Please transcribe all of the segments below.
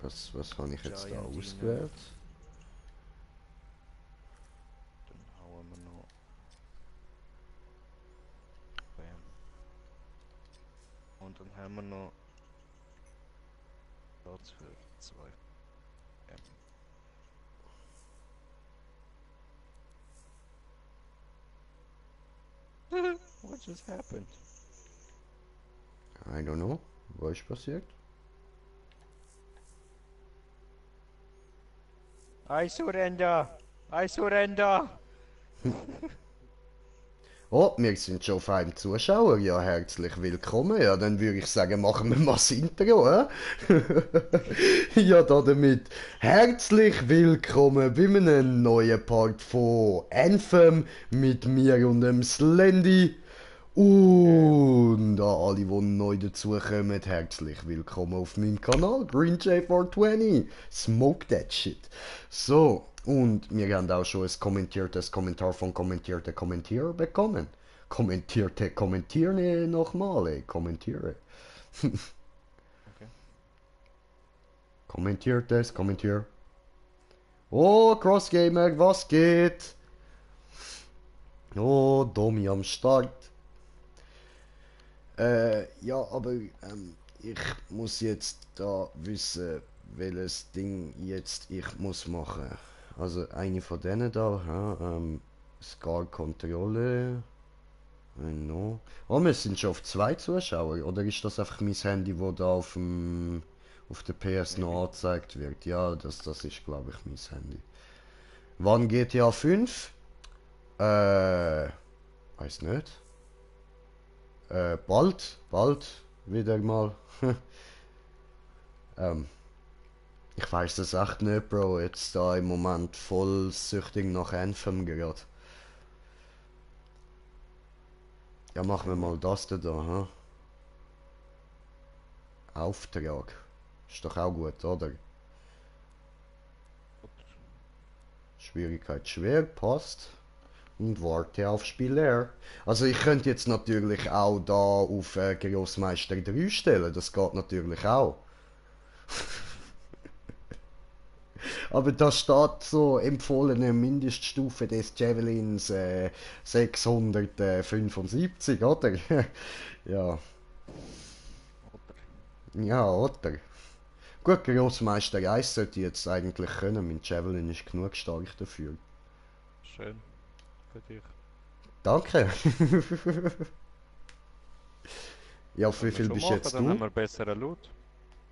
Was habe ich jetzt da Giant ausgewählt? Dann hauen wir noch. Bam. Und dann haben wir noch Platz für zwei. What just happened? I don't know. Was ist passiert? I surrender! I surrender! Oh, wir sind schon auf einem Zuschauer. Ja, herzlich willkommen. Ja, dann würde ich sagen, machen wir mal das Intro, ja, damit herzlich willkommen bei einem neuen Part von Anthem mit mir und dem Slendy. Und an alle, die neu dazukommen, herzlich willkommen auf meinem Kanal Green J420. Smoke that shit. So, und wir haben auch schon ein kommentiertes Kommentar von kommentierten Kommentierer bekommen. Kommentierte Kommentiere nochmal, ey. Kommentiere. Okay. Kommentiertes Kommentier. Oh, Crossgamer, was geht? Oh, Domi am Start. Ja, aber ich muss jetzt da wissen, welches Ding jetzt ich muss machen. Also eine von denen da, ja, Scar Kontrolle. No. Oh, wir sind schon auf zwei Zuschauer. Oder ist das einfach mein Handy, wo da auf der PS noch angezeigt wird? Ja, das ist glaube ich mein Handy. Wann GTA 5? Weiß nicht. Bald wieder mal. ähm, ich weiß das echt nicht, Bro. Jetzt da im Moment voll süchtig nach Anthem gerade. Ja, machen wir mal das da, ha? Auftrag. Ist doch auch gut, oder? Schwierigkeit schwer, passt. Und warte auf Spieler. Also ich könnte jetzt natürlich auch da auf Grossmeister 3 stellen, das geht natürlich auch. Aber da steht so empfohlene Mindeststufe des Javelins 675, oder? Ja, Oder? ja, oder? Gut, Grossmeister 1 sollte ich jetzt eigentlich können, mein Javelin ist genug stark dafür. Schön. Für dich. Danke. Ja, auf wie Können wir viel schon bist machen, jetzt dann haben du? wir besseren Loot.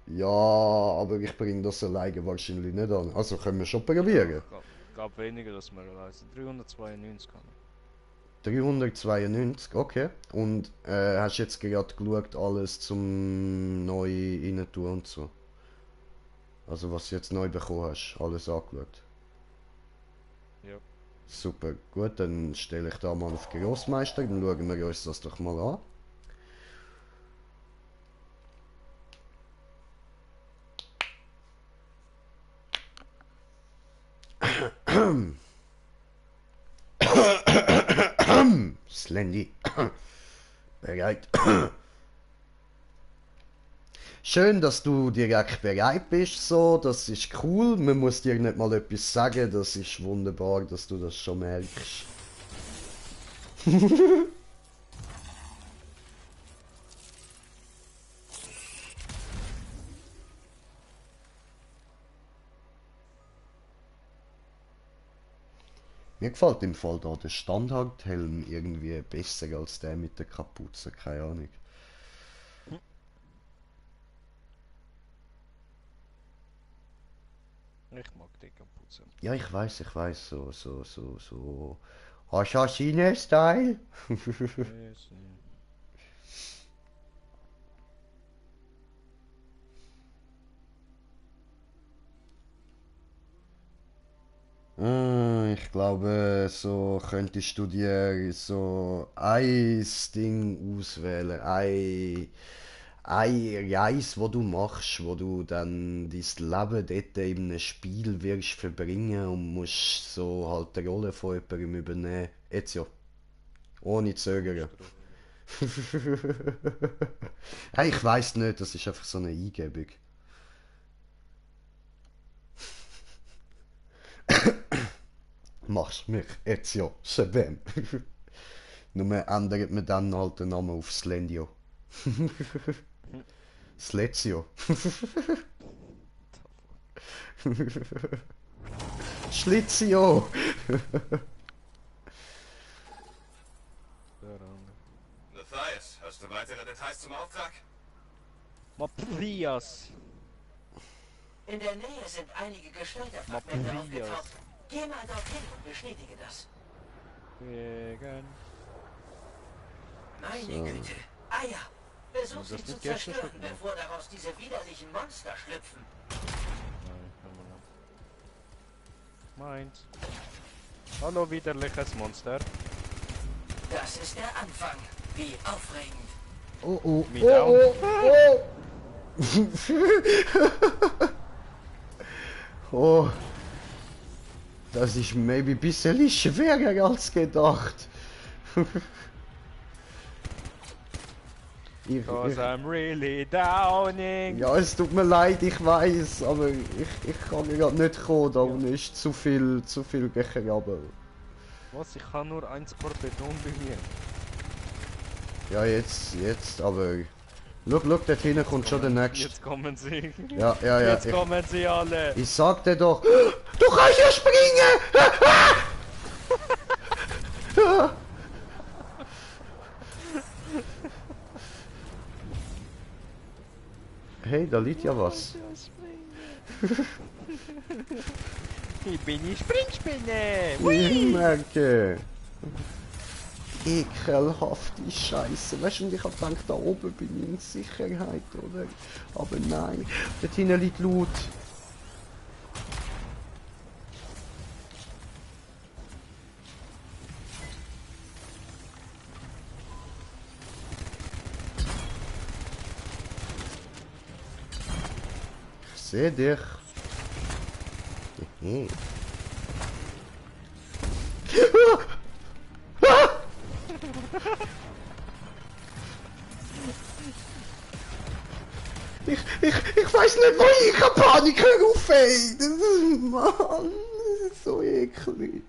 Ja, aber ich bringe das alleine wahrscheinlich nicht an. Also können wir schon probieren. Gab weniger, dass wir reisen. 392 haben wir. 392, okay. Und hast jetzt gerade geschaut, alles zum neu rein tun und so. Also was du jetzt neu bekommen hast, alles angeschaut. Ja. Super, gut, dann stelle ich da mal auf Grossmeister, dann schauen wir uns das doch mal an. Slendy. Bereit. Schön, dass du direkt bereit bist, so, das ist cool. Man muss dir nicht mal etwas sagen, das ist wunderbar, dass du das schon merkst. Mir gefällt im Fall da der Standardhelm irgendwie besser als der mit der Kapuze, keine Ahnung. Ich mag die Kapuze. Ja, ich weiß, so. Assassine-Style? Yes, Ich glaube, so könntest du dir so ein Ding auswählen, ein Reis, wo du machst, wo du dann dein Leben dort in einem Spiel wirst verbringen und musst so halt die Rolle von jemandem übernehmen. Jetzt ja, ohne Zögern. Kommst drauf. Hey, ich weiß nicht, das ist einfach so eine Eingebung. machst mich Ezio Sebem. Nur ändert man dann halt den Namen auf Slendio. Slezio. Schlitzio. Matthias, hast du weitere Details zum Auftrag? Matthias! In der Nähe sind einige Gestalterfragmente Matthias. aufgetaucht. Geh mal dorthin und bestätige das. Wegen. Meine Güte. Eier. Versuch Das sie ist zu nicht gestern zerstören, schon, ne? bevor daraus diese widerlichen Monster schlüpfen. Nein, meins. Hallo, widerliches Monster. Das ist der Anfang. Wie aufregend. Oh oh. Mit Oh oh. Oh. Oh. Das ist maybe ein bisschen schwerer als gedacht. Cause I'm really downing. Ja, es tut mir leid, ich weiß, aber ich kann gerade nicht kommen, da unten ist zu viel Gekrabbel. Was? Ich habe nur 1 Beton bei mir. Ja, jetzt, aber... Schau, dort hinten kommt schon der nächste. Jetzt kommen sie. Ja, Jetzt kommen sie alle. ich sag dir doch... Du kannst ja springen! Hey, da liegt ja was. Ich bin die Springspinne. Ich merke. Ekelhafte Scheiße. Weißt du, und ich hab gedacht, da oben bin ich in Sicherheit, oder? Aber nein, dort hinten liegt Loot. Ich seh dich. Hehe. Ich weiß nicht, wo ich hab Panik auf, ey. Mann, das ist so eklig.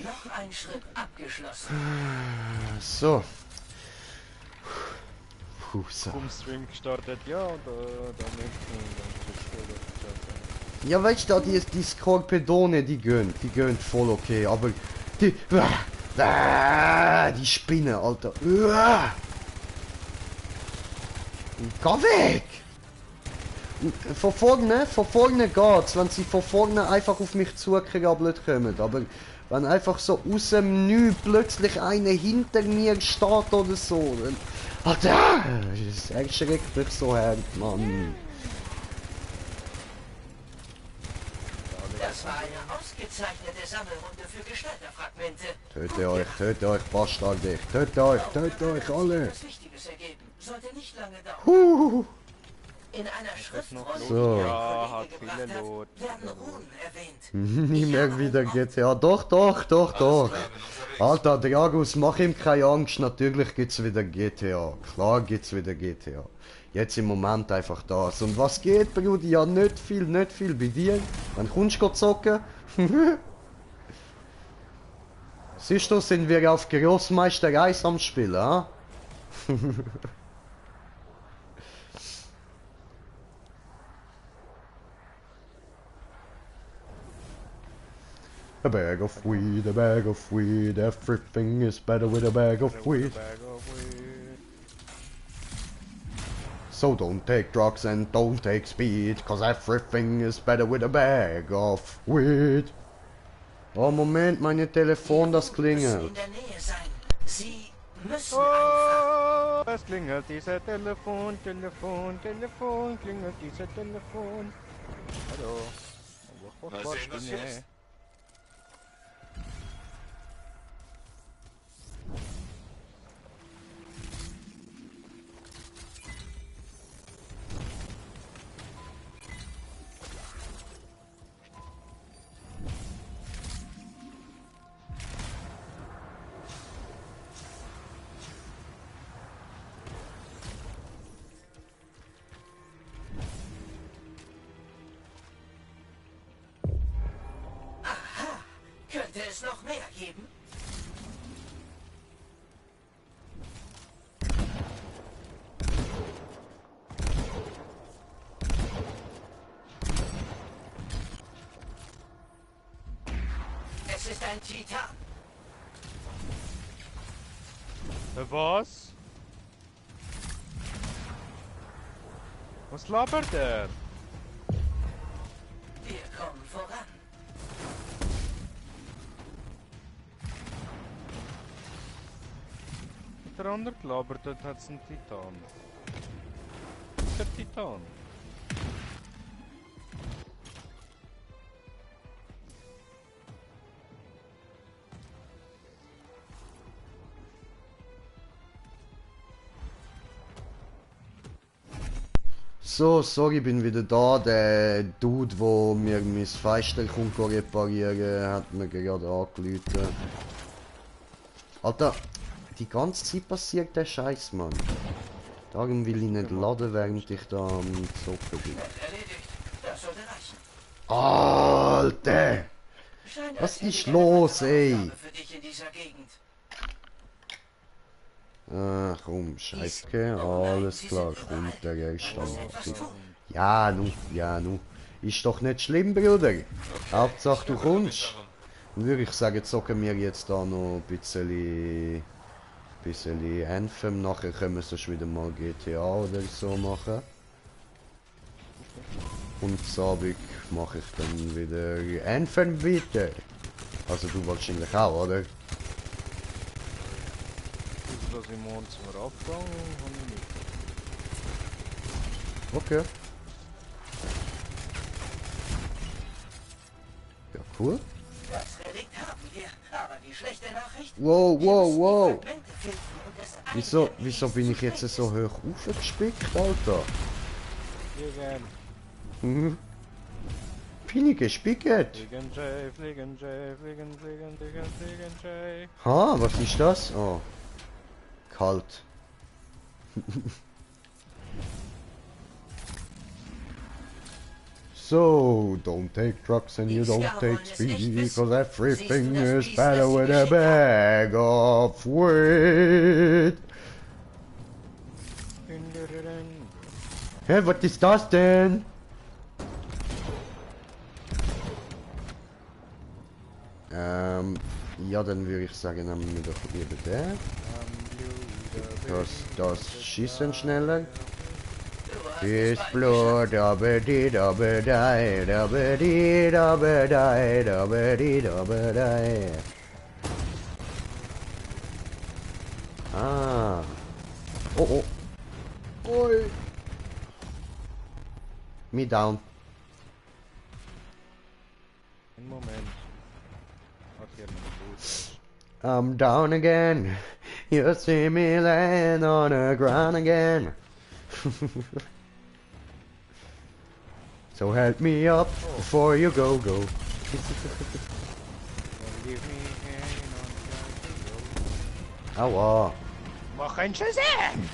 Noch ein Schritt abgeschlossen. So. Puh, so. Vom Stream gestartet, ja, da nicht. Ja, weißt du, die Skorpedone, die gehen voll okay, aber die Spinnen, Alter. Geh weg! Von vorne geht's, wenn sie von vorne einfach auf mich zugekrabbelt kommen, aber wenn einfach so aus dem Nichts plötzlich einer hinter mir steht oder so, dann... Alter! Das erschreckt mich so hart, Mann. Das war eine ausgezeichnete Sammelrunde für Gestalterfragmente. Töte euch, Bastarde. Töte euch alle. Das Wichtiges ergeben. Sollte nicht lange dauern. Huh. In einer Schriftrolle, So. die Ja, ein hat Kollege viele gebracht Lot. werden Runen erwähnt. Nie mehr wieder GTA. Doch. Alter, Dragus, mach ihm keine Angst. Natürlich gibt's wieder GTA. Klar gibt's wieder GTA. Jetzt im Moment einfach das. Und was geht, Brudi? Ja, nicht viel bei dir. Wann kommst du zocken? Siehst du, sind wir auf Großmeisterei am Spielen, ha? A bag of weed, everything is better with a bag of weed. So don't take drugs and don't take speed, cause everything is better with a bag of weed. Oh Moment, meine Telefon, das Müssen klingelt. in der Nähe sein. Sie müssen einfach. Oh, es klingelt dieser Telefon, klingelt dieser Telefon. Hallo. Mal sehen, was hier ist. Könnte es noch mehr geben? Es ist ein Titan. Was? Was labert er? Wir kommen voran. Der andere labert, dort hat es einen Titan. Der Titan. So, sorry, bin wieder da. Der Dude, wo mir mein Fenster kommt reparieren, hat mir gerade angerufen. Alter, die ganze Zeit passiert der Scheiß, Mann. Darum will ich nicht laden, während ich da am Zocken bin. Erledigt. Das sollte reichen. Alter! Scheint, Was als hätte ist ich eine los, weitere ey? Aufgabe für dich in dieser Gegend. Ah, komm, scheiße. Okay, alles klar, kommt der erste Muss etwas Antrieb. tun. Ja, nu. Ist doch nicht schlimm, Bruder. Hauptsache du kommst. Dann würde ich sagen, zocken wir jetzt da noch ein bisschen Anthem. Nachher können wir sonst wieder mal GTA oder so machen. Und Abend mache ich dann wieder Anthem weiter. Also du wahrscheinlich auch, oder? Also, dass ich morgen zum Abgang habe ich nicht. Okay. Ja, cool. Das Relikt haben wir, aber die schlechte Nachricht... Wow, wir wow, müssen die wow. Fragmente finden und es Wieso bin ich jetzt so hoch aufgespickt, Alter? Hier gern. Mhm. Bin ich gespickt? Fliegen Jay, fliegen Jay, fliegen, fliegen, fliegen, fliegen Jay. Ha, was ist das? Oh. Kalt. So, don't take drugs and you don't take speed, because everything is better with a bag of weed. Hä, was ist das denn? Ja, dann würde ich sagen, nehmen wir doch lieber den. Das schießen schneller. Ist Blut, aber die, aber die, aber die, aber die, aber die, aber die. Ah. Oh, oh. Oi. Me down. Einen Moment. Hat hier noch Blut. I'm down again. You see me laying on the ground again. So help me up before you go. Don't leave me hanging on the Aua. Mach ein Shazam!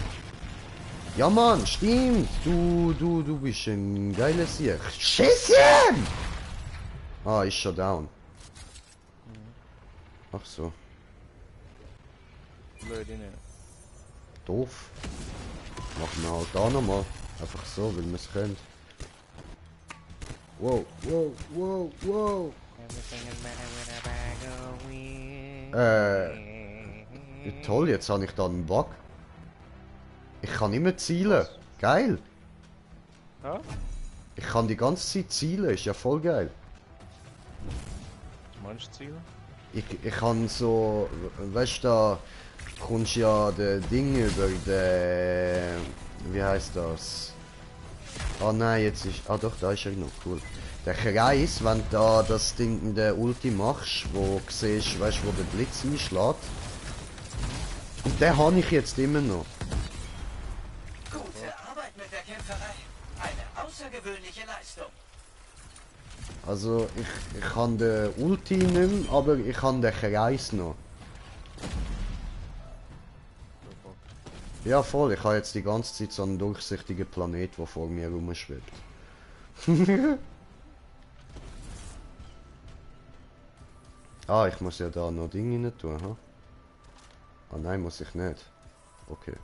Ja Mann, stimmt. Du bist ein geiler Sieg. Schießen! Ah, ist schon down. Ach so. Blöd, ne? Doof. Machen wir halt da nochmal. Einfach so, weil wir es können. Wow, wow, wow, wow. Everything is better with a bag of weed. Toll, jetzt habe ich da einen Bug. Ich kann nicht mehr zielen. Geil. Ja? Ich kann die ganze Zeit zielen, ist ja voll geil. Meinst du Ziele? Ich kann so, weißt du, da kommst ja der Ding über den, wie heißt das? Ah nein, jetzt ist, ah doch, da ist er noch, cool. Der Kreis, wenn du da das Ding in der Ulti machst, wo du siehst, weißt du, wo der Blitz einschlägt. Und den habe ich jetzt immer noch. Gute Arbeit mit der Kämpferei. Eine außergewöhnliche Leistung. Also ich kann den Ulti nicht mehr, aber ich kann den Kreis noch. Ja voll, ich habe jetzt die ganze Zeit so einen durchsichtigen Planet, der vor mir rumschwebt. Ah, ich muss ja da noch Dinge rein tun, ha? Ah nein, muss ich nicht. Okay.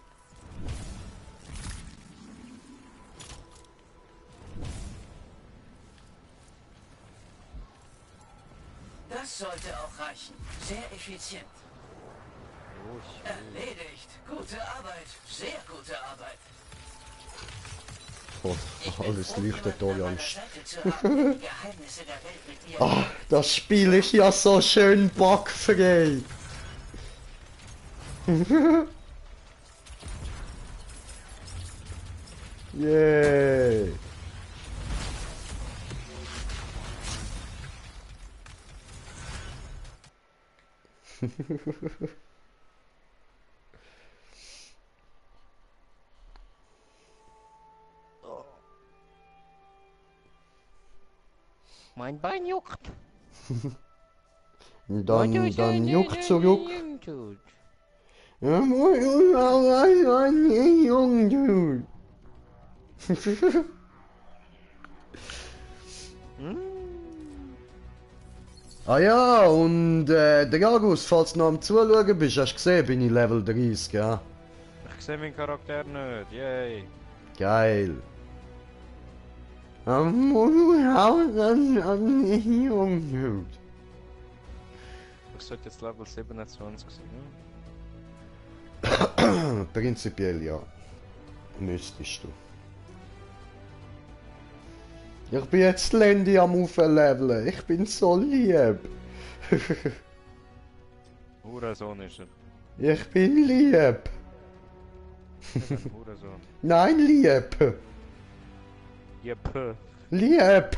Das sollte auch reichen. Sehr effizient. Oh, schön. Erledigt. Gute Arbeit. Sehr gute Arbeit. Oh, Ich bin alles froh, leuchtet jemanden an meiner orange. Seite zu haben, der die Geheimnisse der Welt mit mir Ah, das Spiel ist ja so schön bugfrei. Yay. Mein Bein juckt. Dann juckt zurück. Tut. Hm? Ah ja, und Dragus, falls du noch am Zuschauen bist, hast du gesehen, bin ich Level 30, ja? Ich sehe meinen Charakter nicht. Yay. Geil. Ich sollte jetzt Level 27 sein. Prinzipiell ja. Müsstest du. Ich bin jetzt Landy am Aufleveln. Ich bin so lieb. Hurensohn ist er. Ich bin lieb. Hurensohn. Nein, lieb. Jep. Lieb.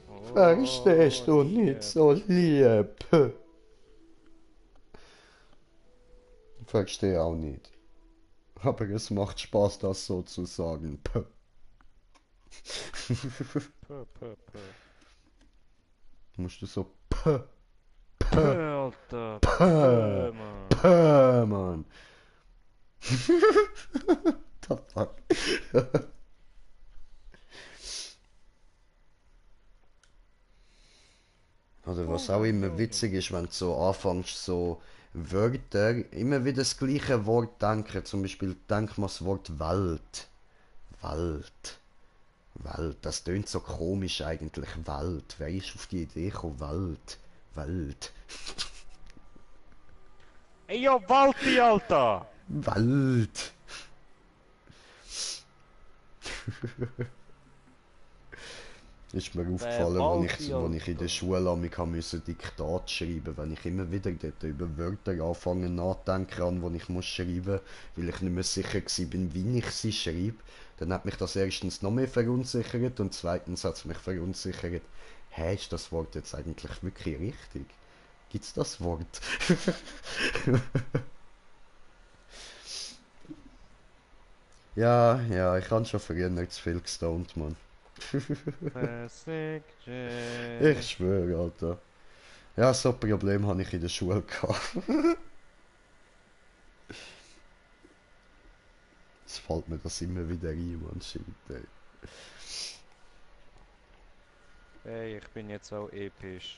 Oh, Verstehst du nicht so lieb? Verstehe auch nicht. Aber es macht Spaß, das so zu sagen. Puh. Musst du so Alter. Mann. Mann. The fuck? Oder was auch immer witzig ist, wenn du so anfängst, so Wörter, immer wieder das gleiche Wort denken. Zum Beispiel denk mal das Wort Welt. Welt. Welt. Das tönt so komisch eigentlich. Welt. Wer ist auf die Idee gekommen? Welt. Welt. Ey, yo, Walti, Alter! Welt. Ist mir aufgefallen, als ich in der Schule an mich musste Diktat schreiben, wenn ich immer wieder dort über Wörter anfange nachdenken an, die ich muss schreiben, weil ich nicht mehr sicher war, wie ich sie schreibe, dann hat mich das erstens noch mehr verunsichert und zweitens hat es mich verunsichert, hä, ist das Wort jetzt eigentlich wirklich richtig? Gibt's das Wort? Ja, ich habe schon früher nicht zu viel gestoned, Mann. Classic J. Ich schwöre, Alter. Ja, so ein Problem habe ich in der Schule gehabt. Es fällt mir das immer wieder ein, man, shit, ey. Hey, ich bin jetzt auch episch.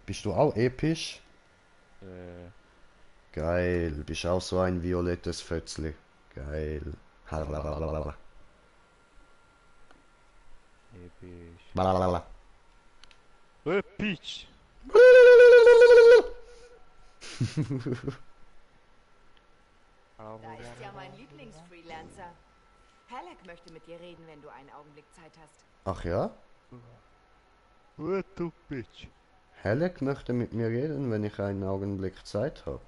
Bist du auch episch? Äh, Geil, bist auch so ein violettes Fötzli. Geil. episch. Blablabla. Episch! Da ist ja mein Lieblingsfreelancer. Halleck möchte mit dir reden, wenn du einen Augenblick Zeit hast. Ach ja? What du Bitch? Halleck möchte mit mir reden, wenn ich einen Augenblick Zeit habe.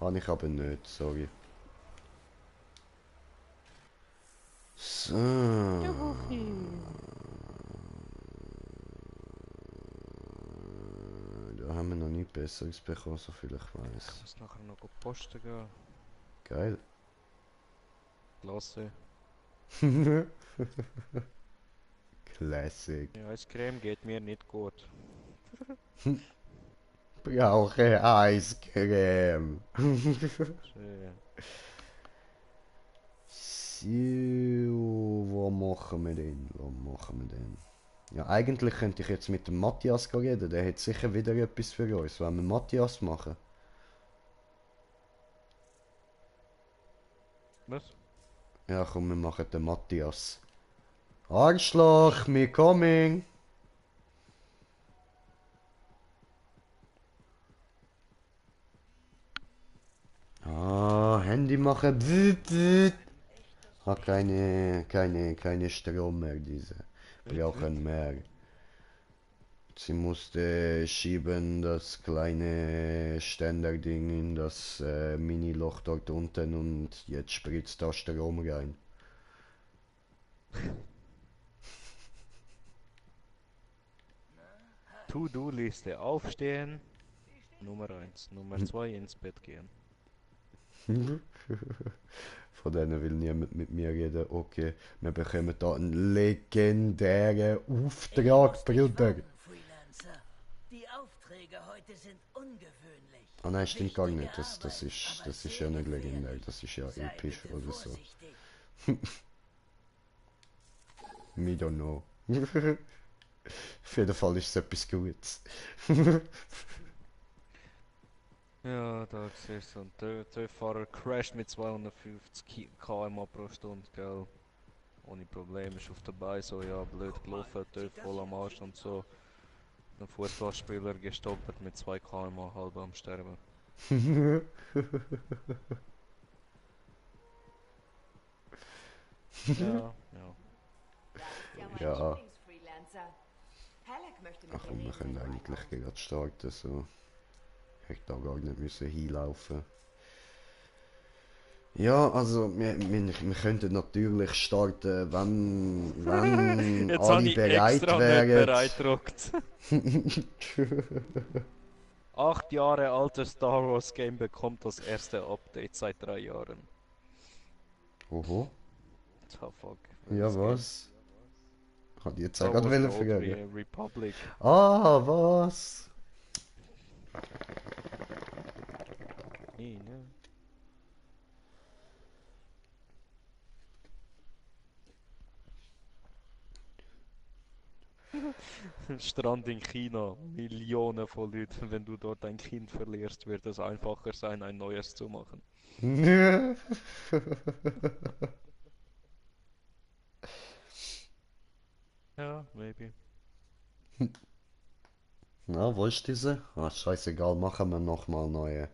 Habe ich aber nicht, sorry. So. Da haben wir noch nie Besseres bekommen, so viel ich Ich weiß. muss nachher noch posten gehen. Geil. Klasse. Classic. Ja, Eiscreme geht mir nicht gut. Brauche Eiscreme. Schön. So, wo machen wir denn? Ja, eigentlich könnte ich jetzt mit dem Matthias reden. Der hat sicher wieder etwas für uns. Wollen wir Matthias machen? Was? Ja, komm, wir machen den Matthias. Arschloch, me coming! Ah, Handy machen. Bzzt, bzzt. Hat keine Strom mehr, diese. Brauchen mehr. Sie musste schieben das kleine Ständerding in das Mini-Loch dort unten und jetzt spritzt da Strom rein. To-Do-Liste aufstehen. Nummer 1. Nummer 2 ins Bett gehen. Von denen will niemand mit mir reden. Okay, wir bekommen da einen legendären Auftrag, Bruder. Freelancer. Die Aufträge heute sind ungewöhnlich. Ah nein, stimmt gar nicht. Wichtige Das Arbeit, ist aber ja nicht sehr legendär. gefährlich. Das ist ja Sei episch bitte oder so. vorsichtig. Me don't know. Auf jeden Fall ist es etwas Gutes. Ja, da siehst du, ein TÜV-Fahrer crasht mit 250 km pro Stunde, gell? Ohne Probleme, ist auf dabei, so ja, blöd gelaufen, TÜV voll am Arsch und so. Ein Fußballspieler gestolpert mit 2 km halb am Sterben. Ja, ja. Ja, mein Ja. Lieblingsfreelancer. Halleck möchte mit Ach dir komm, wir reden, können wenn du einen eigentlich Augenblick gerade starten, so. Hätte da gar nicht müssen hinlaufen. Ja, also wir könnten natürlich starten, wenn Jetzt habe alle ich bereit extra nicht wären. bereit gedruckt. 8 Jahre altes Star Wars Game bekommt das erste Update seit 3 Jahren. Oho, Oh fuck. ja welches Game? was? Hat ich jetzt auch Star gerade Wars The wollen Old fragen. Republic. Ah, was? Nee, ne? Strand in China, Millionen von Leuten. Wenn du dort ein Kind verlierst, wird es einfacher sein, ein neues zu machen. Ja, maybe. Na, wo ist diese? Ah, scheißegal, machen wir nochmal neue.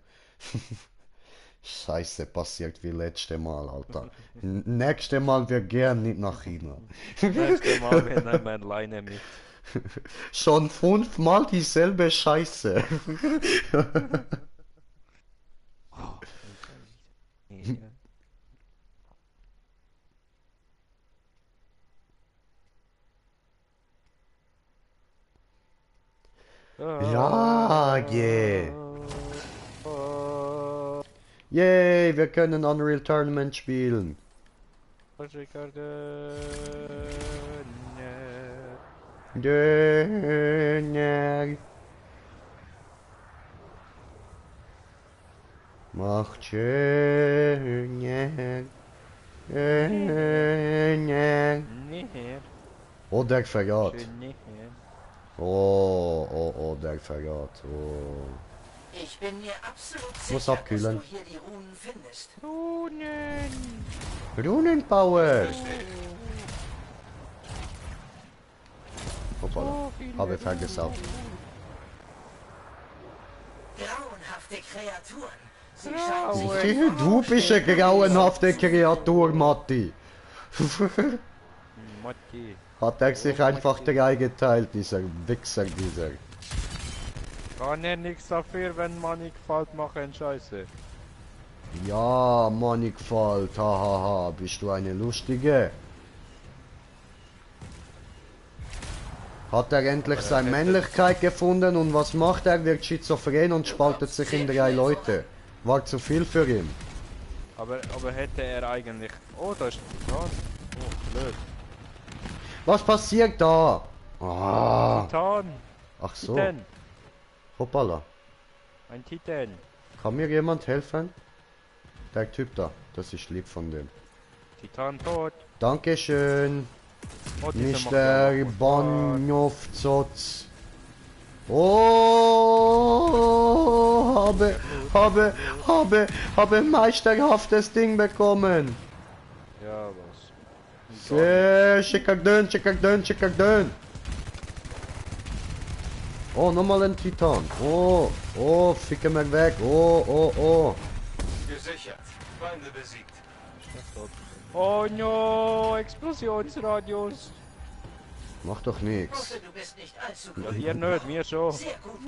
Scheiße, passiert wie letzte Mal, Alter. Nächste Mal wir gern nicht nach China. Nächstes Mal, wir nehmen eine Leine mit. Schon 5-mal dieselbe Scheiße. Oh, nee, ja. Ja, yeah. Yay, wir können Unreal Tournament spielen. Döner. Macht schöner. Döner. Nee, Oh, der Verrat. schön nicht. Oh, der Verrat. Oh. Ich bin mir absolut Muss sicher, abkühlen. dass du hier die Runen findest. Runenpower. Hoppala. Habe vergessen. Grauenhafte Kreaturen. Sie scheinen sich Du bist eine grauenhafte Kreatur, Matti. Matti. Hat er sich einfach dreigeteilt, dieser Wichser, dieser. Kann er nichts dafür, wenn man nicht gefällt, machen Scheiße. Ja, Manigfalt, hahaha, bist du eine Lustige? Hat er endlich seine Männlichkeit gefunden und was macht er? Wird schizophren und spaltet sich in 3 Leute. War zu viel für ihn. Aber hätte er eigentlich... Oh, da ist ein Titan. Oh, blöd. Was passiert da? Ah, Titan! ach so, Titan! hoppala. Ein Titan! Kann mir jemand helfen? Der Typ da, das ist lieb von dem. Titan tot! Dankeschön. Oh, dieser macht Mr. ja noch was. Bonjovzots. Oh, habe meisterhaftes Ding bekommen. Ja, was? Sehr schicker dünn. Oh, nochmal ein Titan. Oh, ficke mir weg. Oh. Gesichert. Feinde besiegt. Oh no, Explosionsradius. Mach doch nichts. Hoffe, du bist nicht allzu Ja, gut. ihr nicht, mir schon. Sehr gut.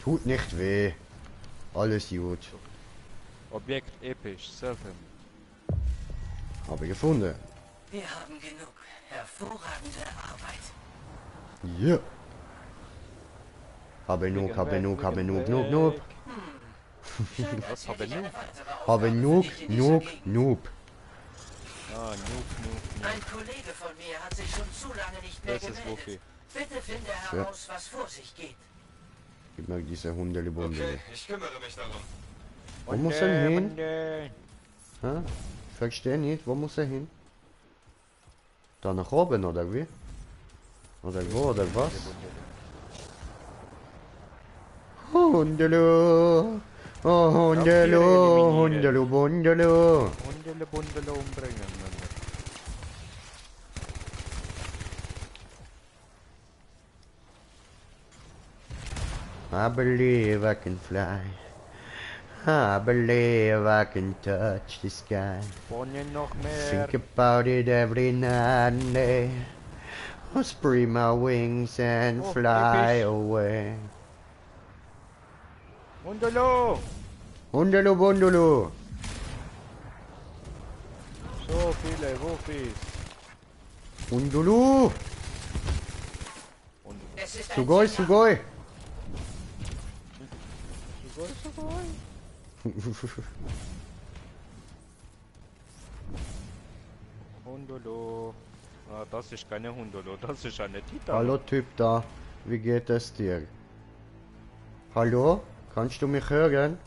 Tut nicht weh. Alles gut. Objekt episch, selten. Habe gefunden. Wir haben genug. Hervorragende Arbeit. Ja. Habe genug. Was habe ich noch? Habe genug. Ah, Noob. Ein Kollege von mir hat sich schon zu lange nicht mehr Das ist gemeldet. Wuffi. Bitte finde heraus, was vor sich geht. Gib mir diese Hundele-Bundele. Okay, ich kümmere mich darum. Wo muss er hin? Hunde. Hä? Verstehe nicht, wo muss er hin? Da nach oben oder wie? Oder wo oder was? Hundelo! Oh, Hundelo, Bundelo! Bundele umbringen. Mann. I believe I can fly. I believe I can touch the sky. Bonnie noch mehr. Think about it every night and day. I'll spread my wings and Oh, fly episch. away. Hundelo! Hundelo, Bundelo! So viele Wuffis. Hundelu! Es ist ein Sugoi, Signal. Sugoi! Hundolo. Ah, das ist keine Hundolo, das ist eine Titan. Hallo Typ da, wie geht es dir? Hallo? Kannst du mich hören?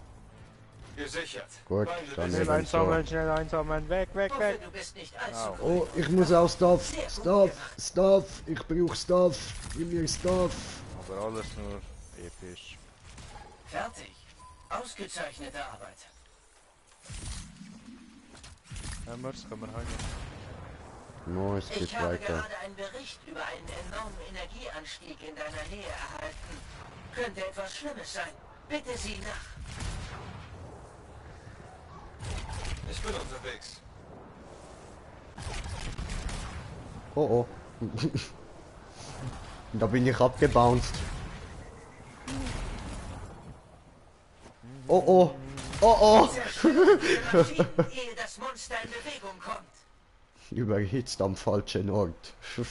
Gesichert. Gut, Feinde dann besiegt. eben so. Schnell einsammeln, weg. Hoffe, du bist nicht allzu gut. Oh, ich muss auch Stuff, ich brauch Stuff, gib mir Stuff. Aber alles nur episch. Fertig. Ausgezeichnete Arbeit. Hammers können wir heim. No, es geht Ich habe weiter. gerade einen Bericht über einen enormen Energieanstieg in deiner Nähe erhalten. Könnte etwas Schlimmes sein. Bitte sieh nach. Ich bin unterwegs. Oh. Da bin ich abgebounced. Oh. Zerstöre diese Maschinen, ehe das Monster in Bewegung kommt. Überhitzt am falschen Ort. Du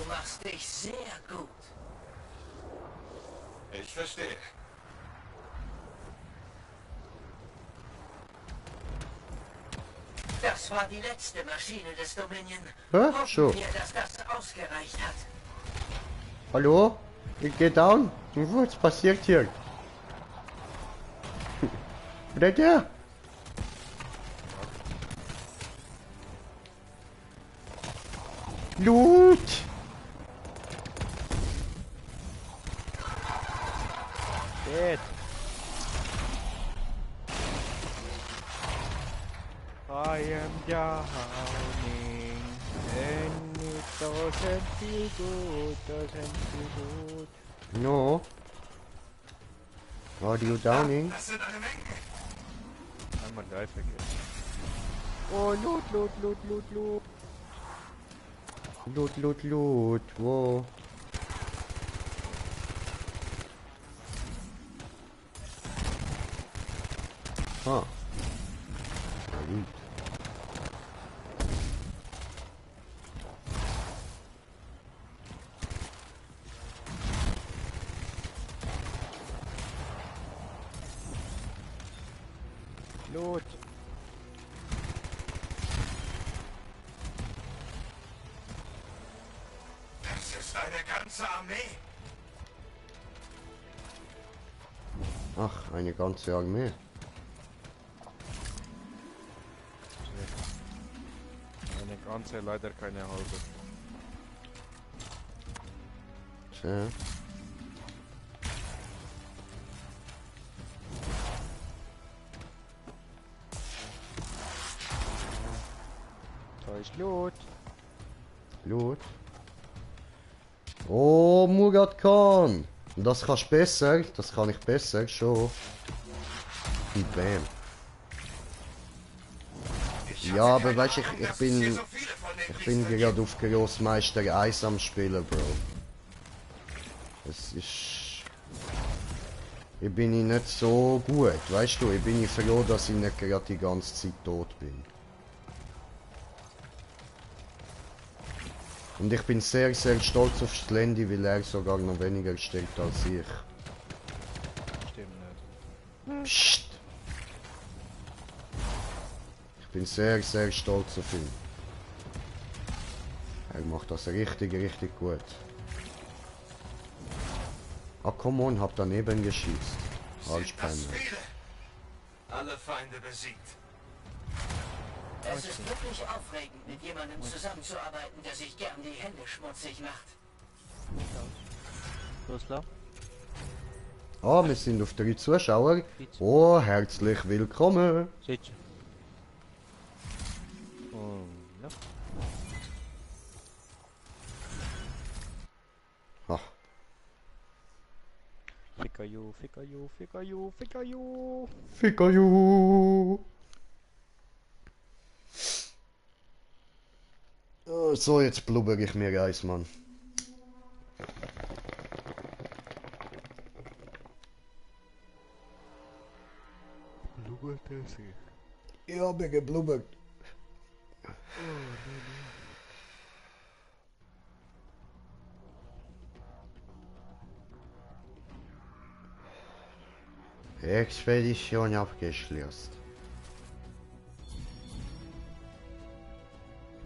machst dich sehr gut. Ich verstehe. Das war die letzte Maschine des Dominion. Hä? Hoffen So. wir, dass das ausgereicht hat. Hallo? Ich geh down. Was passiert hier? Wo ist der? Loot! Dead. I am drowning and it doesn't feel good. No. Are you downing? Das sind eine Menge. Einmal drei vergessen. Oh, Loot. Loot. Wo? Ah. Gut. Loot. Das ist eine ganze Armee. Ach, eine ganze Armee. Ganze, leider keine halbe. Tja. Da ist Lot. Gut. Oh, Murat Khan. Das kannst du besser. Das kann ich besser, schon. Und bam. Ja, aber weißt du, ich bin gerade auf Grossmeister 1 am Spielen, Bro. Es ist... Ich bin nicht so gut, weißt du, ich bin froh, dass ich nicht gerade die ganze Zeit tot bin. Und ich bin sehr, sehr stolz auf Slendy, weil er sogar noch weniger stirbt als ich. Stimmt nicht. Psst. Ich bin sehr, sehr stolz auf ihn. Er macht das richtig, richtig gut. Ah, come on, hab daneben geschießt. Arschpenner. Alle Feinde besiegt. Es ist wirklich aufregend, mit jemandem zusammenzuarbeiten, der sich gern die Hände schmutzig macht. Los, klar. Ah, wir sind auf 3 Zuschauer. Oh, herzlich willkommen. Sitz. Ja. Ach, Fickerju, Fickerju, Fickerju, Fickerju. Fickerju. So, jetzt blubber ich mir eins, Mann. Blubbert er sich. Ich habe geblubbert. Expedition abgeschlossen.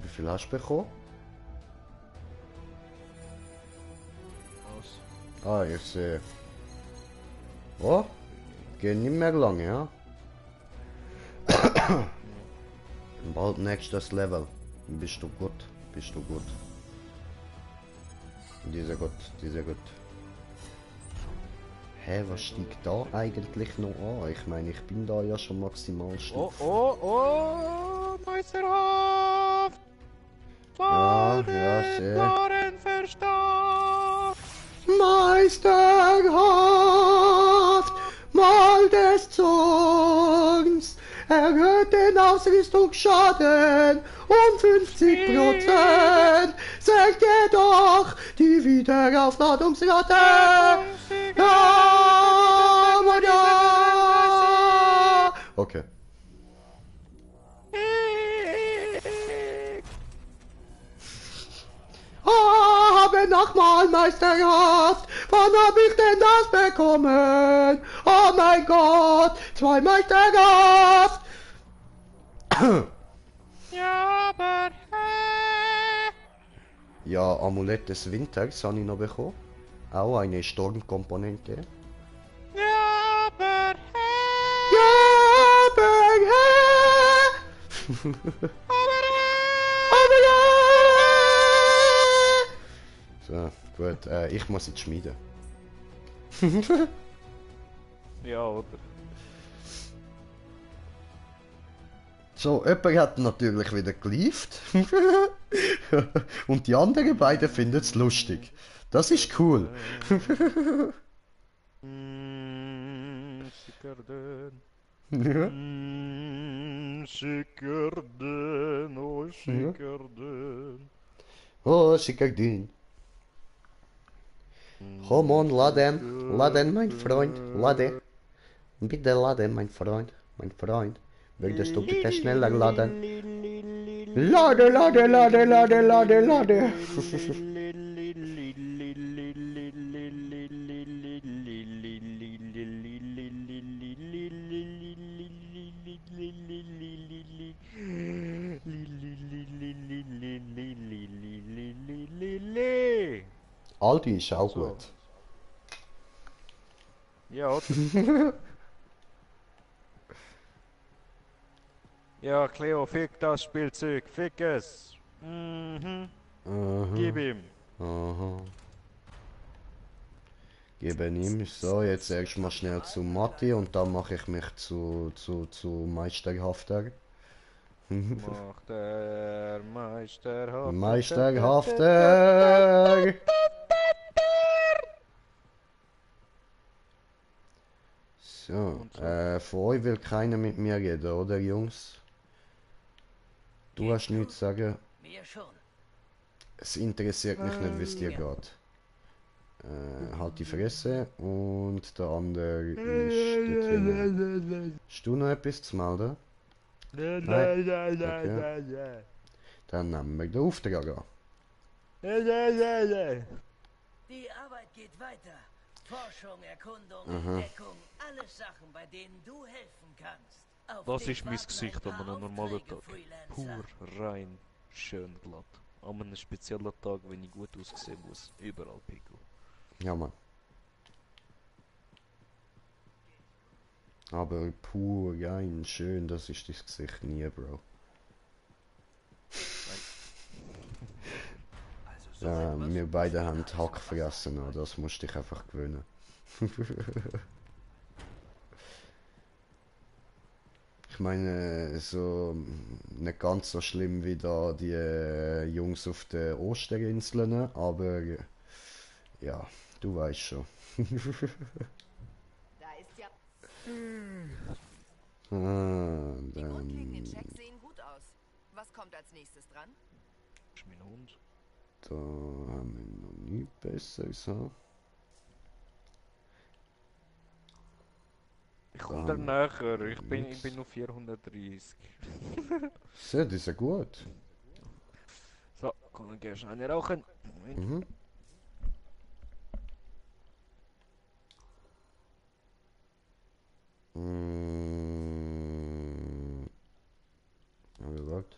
Wie viel hast du bekommen? Was? Ah, ich sehe. Oh, geht nicht mehr lange, ja? Bald nächstes Level. Bist du gut? Bist du gut? Dieser gut, dieser gut. Hä, was steigt da eigentlich noch an? Ich meine, ich bin da ja schon maximal Oh, oh, oh, Meisterhaft! Ja, ja, sehr. Waren verstanden! Meisterhaft, Mal des Zorns, erhöht den Ausrüstungsschaden um 50%, senkt jedoch die Wiederaufladungsrate. Ja, Mann, ja. Okay. Habe nochmal Meisterhaft, wann hab ich denn das bekommen? Oh mein Gott, 2 Meisterhaft! Ja, aber Ja, Amulett des Winters habe ich noch bekommen. Auch eine Sturmkomponente. ja, aber Ja, aber So, gut, ich muss jetzt schmieden. ja, oder? So, jemand hat natürlich wieder geliefert. Und die anderen beiden finden es lustig. Das ist cool. Schickerden. Ja. Schickerden, oh Schickerden. Oh, Schickerdin. Come on, laden. Laden, mein Freund. Lade. Bitte laden, mein Freund. Mein Freund. Würdest du bitte schneller laden? Lade, lade, lade, lade, lade, lade. Aldi ist auch gut. Ja, oder? Ja, Cleo, fick das Spielzeug, fick es! Mhm. Gib Aha, ihm. aha. Geben ihm. So, jetzt erstmal schnell zu Matti und dann mache ich mich zu Meisterhafter. Macht der Meisterhafte. Meisterhafter! So, Und so. von euch will keiner mit mir reden, oder Jungs? Du hast nichts zu sagen. Mir schon. Es interessiert mich nicht, wie es dir geht. Halt die Fresse und der andere ist dort hinten. Hast du noch etwas zu melden? Nein? Okay. Dann nehmen wir den Auftrag an. Die Arbeit geht weiter. Forschung, Erkundung, Aha. Entdeckung, alles Sachen, bei denen du helfen kannst. Auf Das dich ist mein warten Gesicht ein an paar einem normalen Aufträge, Tag. Freelancer. Pur, rein, schön glatt. An einem speziellen Tag, wenn ich gut aussehen muss. Überall Pickel. Ja, Mann. Aber pur, rein, schön, das ist dein Gesicht nie, Bro. Ja, wir beide haben Hack fressen, aber das musst du dich einfach gewöhnen. Ich meine, so nicht ganz so schlimm wie da die Jungs auf den Osterinseln, aber ja, du weißt schon. Da ist ja... Ah, Die grundlegenden dann Checks sehen gut aus. Was kommt als nächstes dran? Das ist mein Hund. da haben wir noch nie Besseres. Ha? Ich Da komme da haben wir näher. Ich nichts. bin nur 430. Sehr, das ist ja gut. So, komm, geh schnell eine rauchen. Moment. Mhm. Mm, aber warte.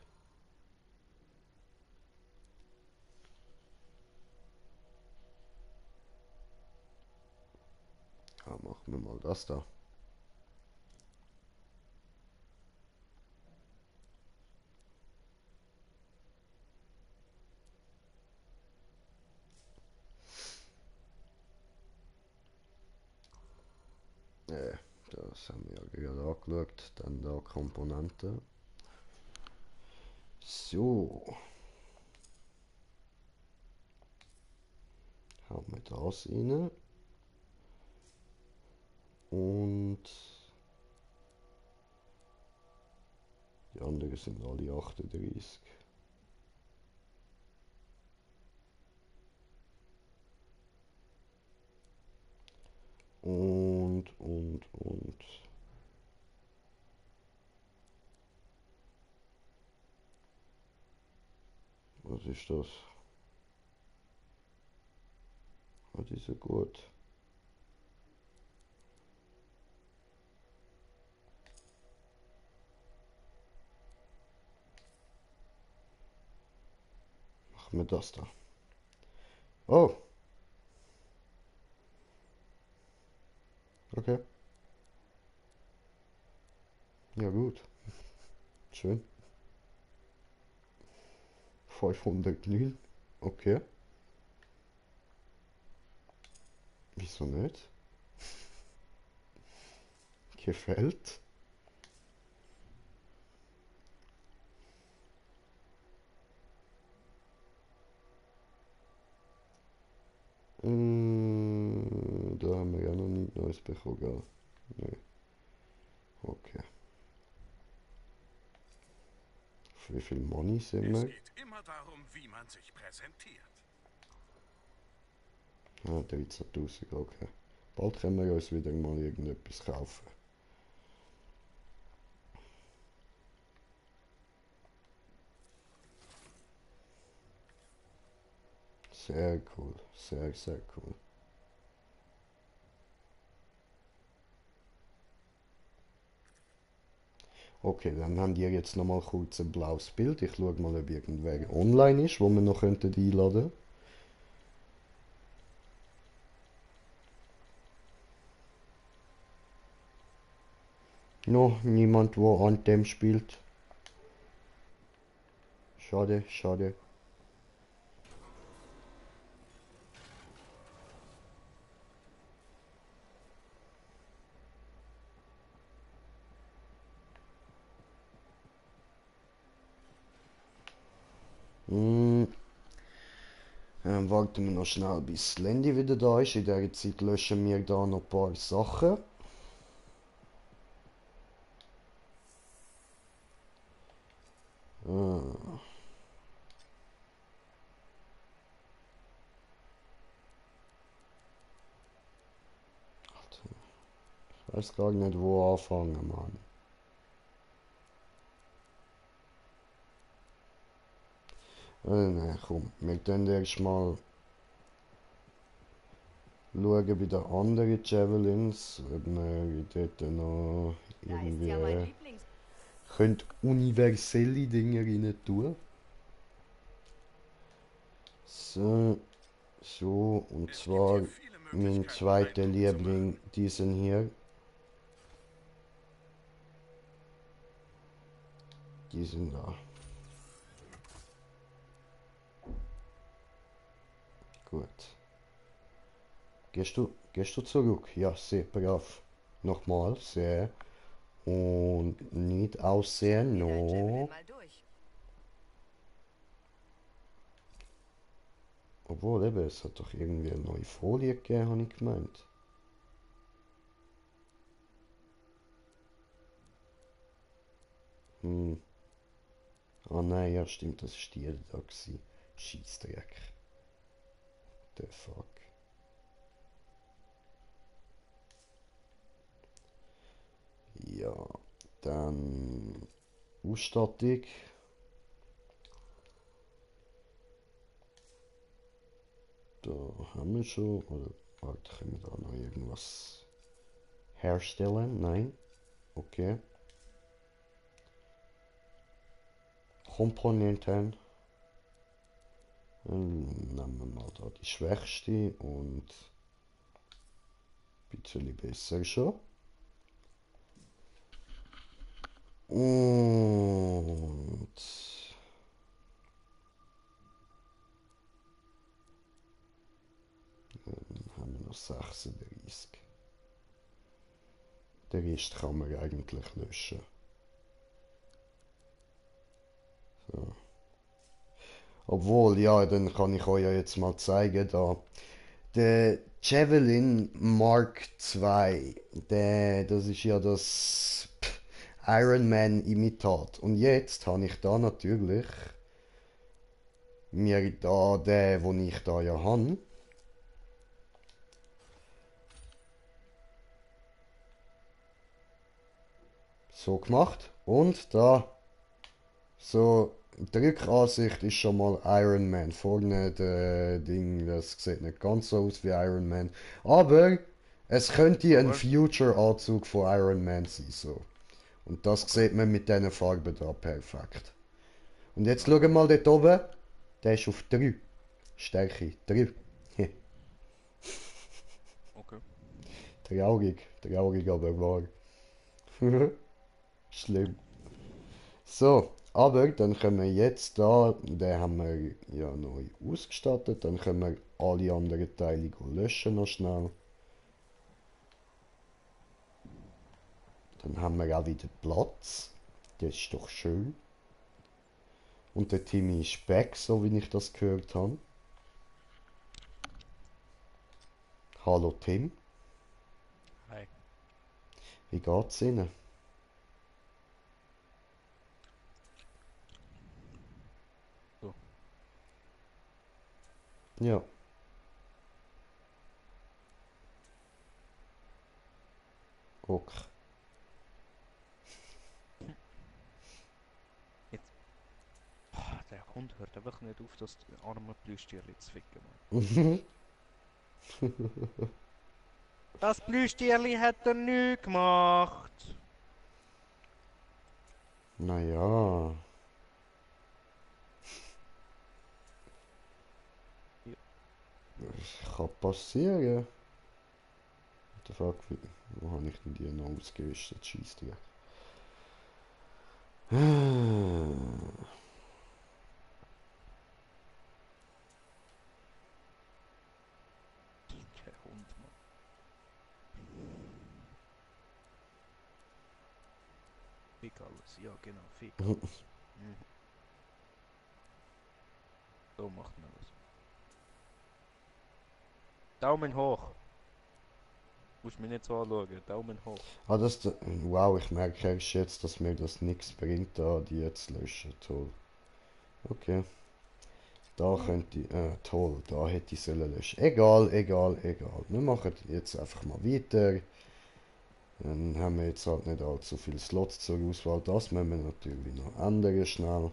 Ja, machen wir mal das da. Das haben wir ja gerade angeschaut. Dann da Komponenten. So. Haben wir das rein. Und die anderen sind alle 38. Und. Was ist das? Ah, die sind gut. Machen wir das da. Oh, okay. Ja gut. Schön. 509. Okay. Wieso nicht? Gefällt. Da haben wir ja noch nichts Neues bekommen, gell? Nee. Okay. Für wie viel Money sind Es wir? geht immer darum, wie man sich präsentiert. Ah, 13.000, okay. Bald können wir uns wieder mal irgendetwas kaufen. Sehr cool. Sehr, sehr cool. Okay, dann haben die jetzt noch mal kurz ein blaues Bild. Ich schaue mal, ob irgendwer online ist, wo wir noch könnten einladen. Noch niemand, wo Anthem spielt. Schade, schade. Hm. Warten wir noch schnell, bis Landy wieder da ist. In der Zeit löschen wir da noch ein paar Sachen. Ah. Ich weiß gar nicht, wo anfangen, Mann. Nein, komm, wir können erst mal schauen bei den anderen Javelins, ob wir dort noch Da ist ja mein irgendwie Lieblings... könnt universelle Dinge rein tun. So, so, und Es gibt zwar hier viele mein Möglichkeiten, zweiter Eindruck zu Liebling, machen. diesen hier. Diesen da. Gut. Gehst du zurück? Ja, sehr brav. Nochmal, sehr. Und nicht aussehen, Geh dein Javelin no. mal durch. Obwohl, eben, es hat doch irgendwie eine neue Folie gegeben, habe ich gemeint. Hm. Ah nein, ja stimmt, das ist die da gewesen. Scheissdreck. The fuck. Ja, dann Ausstattung. Da haben wir schon. Oder warte, können wir da noch irgendwas herstellen? Nein. Okay. Komponenten. Dann nehmen wir mal da die schwächste und ein bisschen besser schon. Und dann haben wir noch 36. Den Rest kann man eigentlich löschen. So. Obwohl, ja, dann kann ich euch ja jetzt mal zeigen, da. Der Javelin Mark II, das ist ja das Iron Man Imitat. Und jetzt habe ich da natürlich mir da den ich da ja habe, so gemacht. Und da, so, die Rückansicht ist schon mal Iron Man. Vorne der Ding, das sieht nicht ganz so aus wie Iron Man. Aber es könnte ein Aber, Future-Anzug von Iron Man sein, so. Und das okay. sieht man mit diesen Farben da perfekt. Und jetzt Ja, schauen mal dort oben. Der ist auf 3. Stärke 3. okay. Traurig. Traurig, aber wahr. Schlimm. So, aber dann können wir jetzt da, den haben wir ja neu ausgestattet, dann können wir alle anderen Teile löschen noch schnell. Dann haben wir auch wieder Platz. Das ist doch schön. Und der Timmy ist back, so wie ich das gehört habe. Hallo Tim, Hi. wie geht's Ihnen? So. Ja, okay. Jetzt. Der Hund hört einfach nicht auf, das arme Plüschtierli zu ficken, Mann. Das Plüschtierli hat er nie gemacht. Naja, Ja. kann passieren. What the fuck, wo habe ich denn die noch ausgerüstet? Scheissdreck. alles. Ja, genau, fick alles. Mhm. So macht man das. Daumen hoch. Musst mich nicht so anschauen. Daumen hoch. Ah, wow, ich merke erst jetzt, dass mir das nichts bringt, da die jetzt löschen. Toll. Okay. Da könnte ich, toll, da hätte ich sollen löschen. Egal, egal, egal. Wir machen jetzt einfach mal weiter. Dann haben wir jetzt halt nicht allzu viele Slots zur Auswahl. Das müssen wir natürlich noch ändern schnell.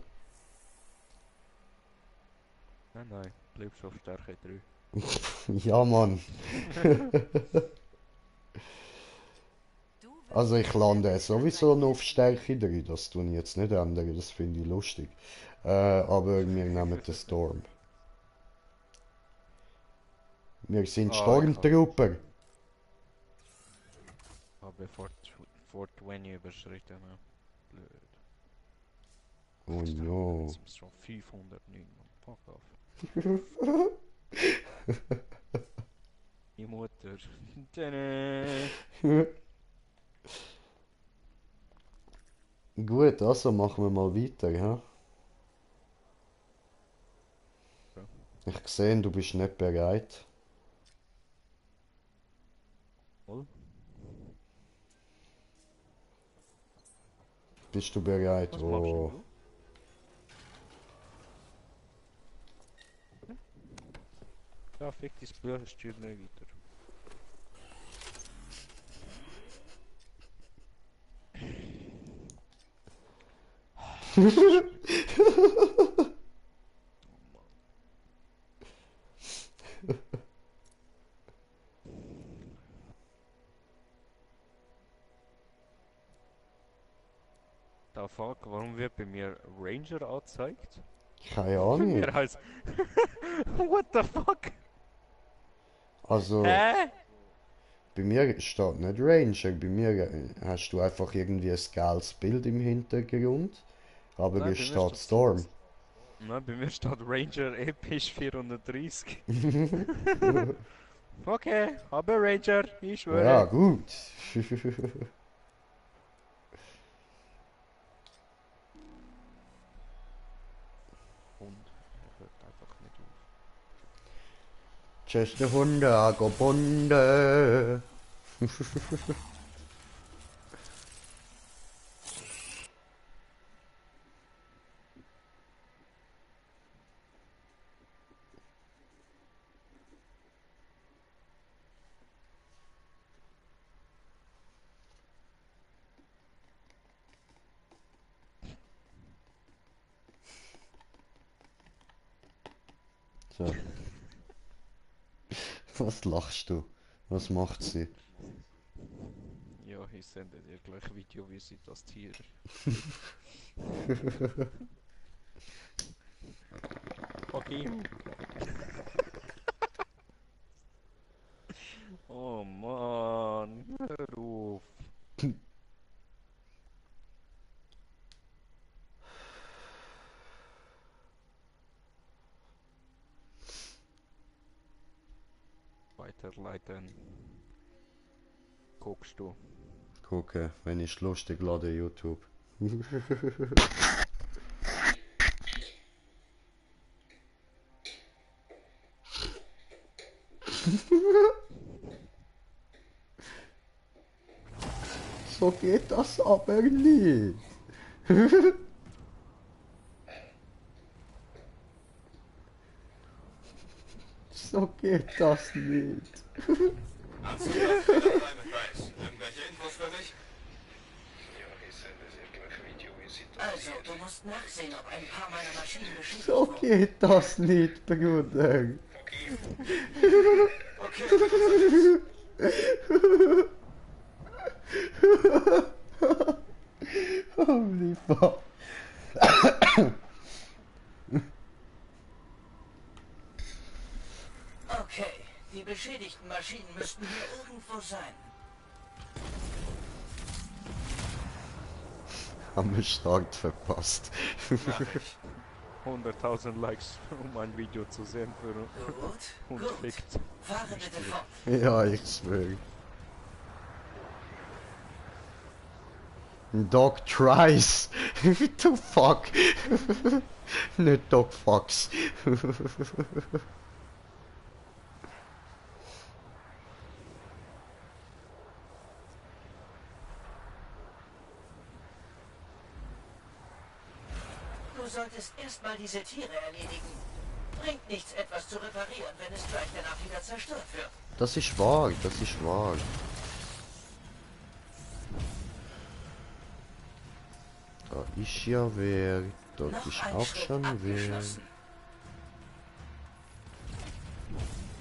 Nein, bleibst auf Stärke 3. Ja, Mann. Also ich lande sowieso noch auf Stärke 3. Das tue ich jetzt nicht ändern, das finde ich lustig. Aber wir nehmen den Storm. Wir sind Stormtrooper. Aber 420 überschritten. Ne? Blöd. Oh no. Jetzt sind es schon 509. Fuck off. Die Mutter. Tada. Gut, also machen wir mal weiter, ja? Ja. Ich sehe, du bist nicht bereit. Wohl? Bist du bereit? Was machst Oh. du? Ja, fick dein Blöde, steuert nicht weiter. Da fuck, warum wird bei mir Ranger angezeigt? Keine Bei Ahnung. mir heißt. What the fuck? Also, Hä? bei mir steht nicht Ranger. Bei mir hast du einfach irgendwie ein geiles Bild im Hintergrund. Aber Nein, es bei mir steht steht Storm. Nein, bei mir steht Ranger Episch 430. Okay, aber Ranger, ich schwöre. Ja, gut. Hund, er hört einfach nicht auf. Tschüss, der Hunde, Bunde. So. Was lachst du? Was macht sie? Ja, ich sende dir gleich Video, wie sie das Tier. Fuck you. Oh Mann, hör auf. Weiterleiten. Guckst du. Gucke, wenn ich lustig lade YouTube. So geht das aber nicht. So geht das nicht. Hast du noch Fehlerfrei mit Weiß? Irgendwelche Infos für mich? Also, du musst nachsehen, ob ein paar meiner Maschinen beschädigt So wurden. geht das nicht, Bruder. Okay, Holy fuck. Okay, die beschädigten Maschinen müssten hier irgendwo sein. Haben wir Start verpasst. mach ich. 100.000 Likes, um ein Video zu sehen für Gut, und gut. fickt. Fahre bitte fort. Ja, ich schwöre. Dog tries. What the fuck? Nicht Dog fucks. Du solltest erstmal diese Tiere erledigen. Bringt nichts, etwas zu reparieren, wenn es gleich danach wieder zerstört wird. Das ist wahr, das ist wahr. Da ist ja wer, dort Noch ist ein auch Schritt schon wer. abgeschlossen.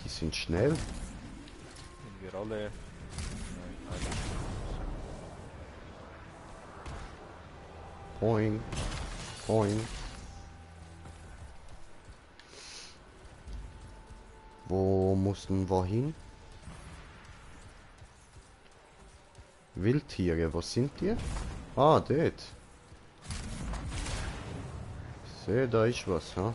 Die sind schnell. Und wir alle. Nein, Boing. Boing. Wo mussten wir hin? Wildtiere, wo sind die? Ah, dort. Ich sehe, da ist was, ha?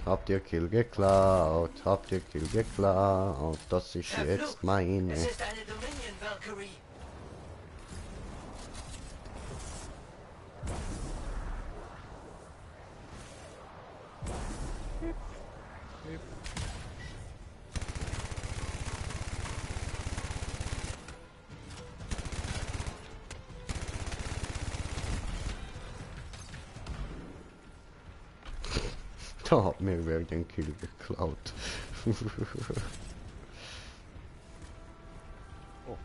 Habt ihr Kill geklaut? Habt ihr Kill geklaut? Das ist Verflucht. jetzt meine. Es ist eine Dominion Valkyrie. Da hat mir wer den Kill geklaut. Oh.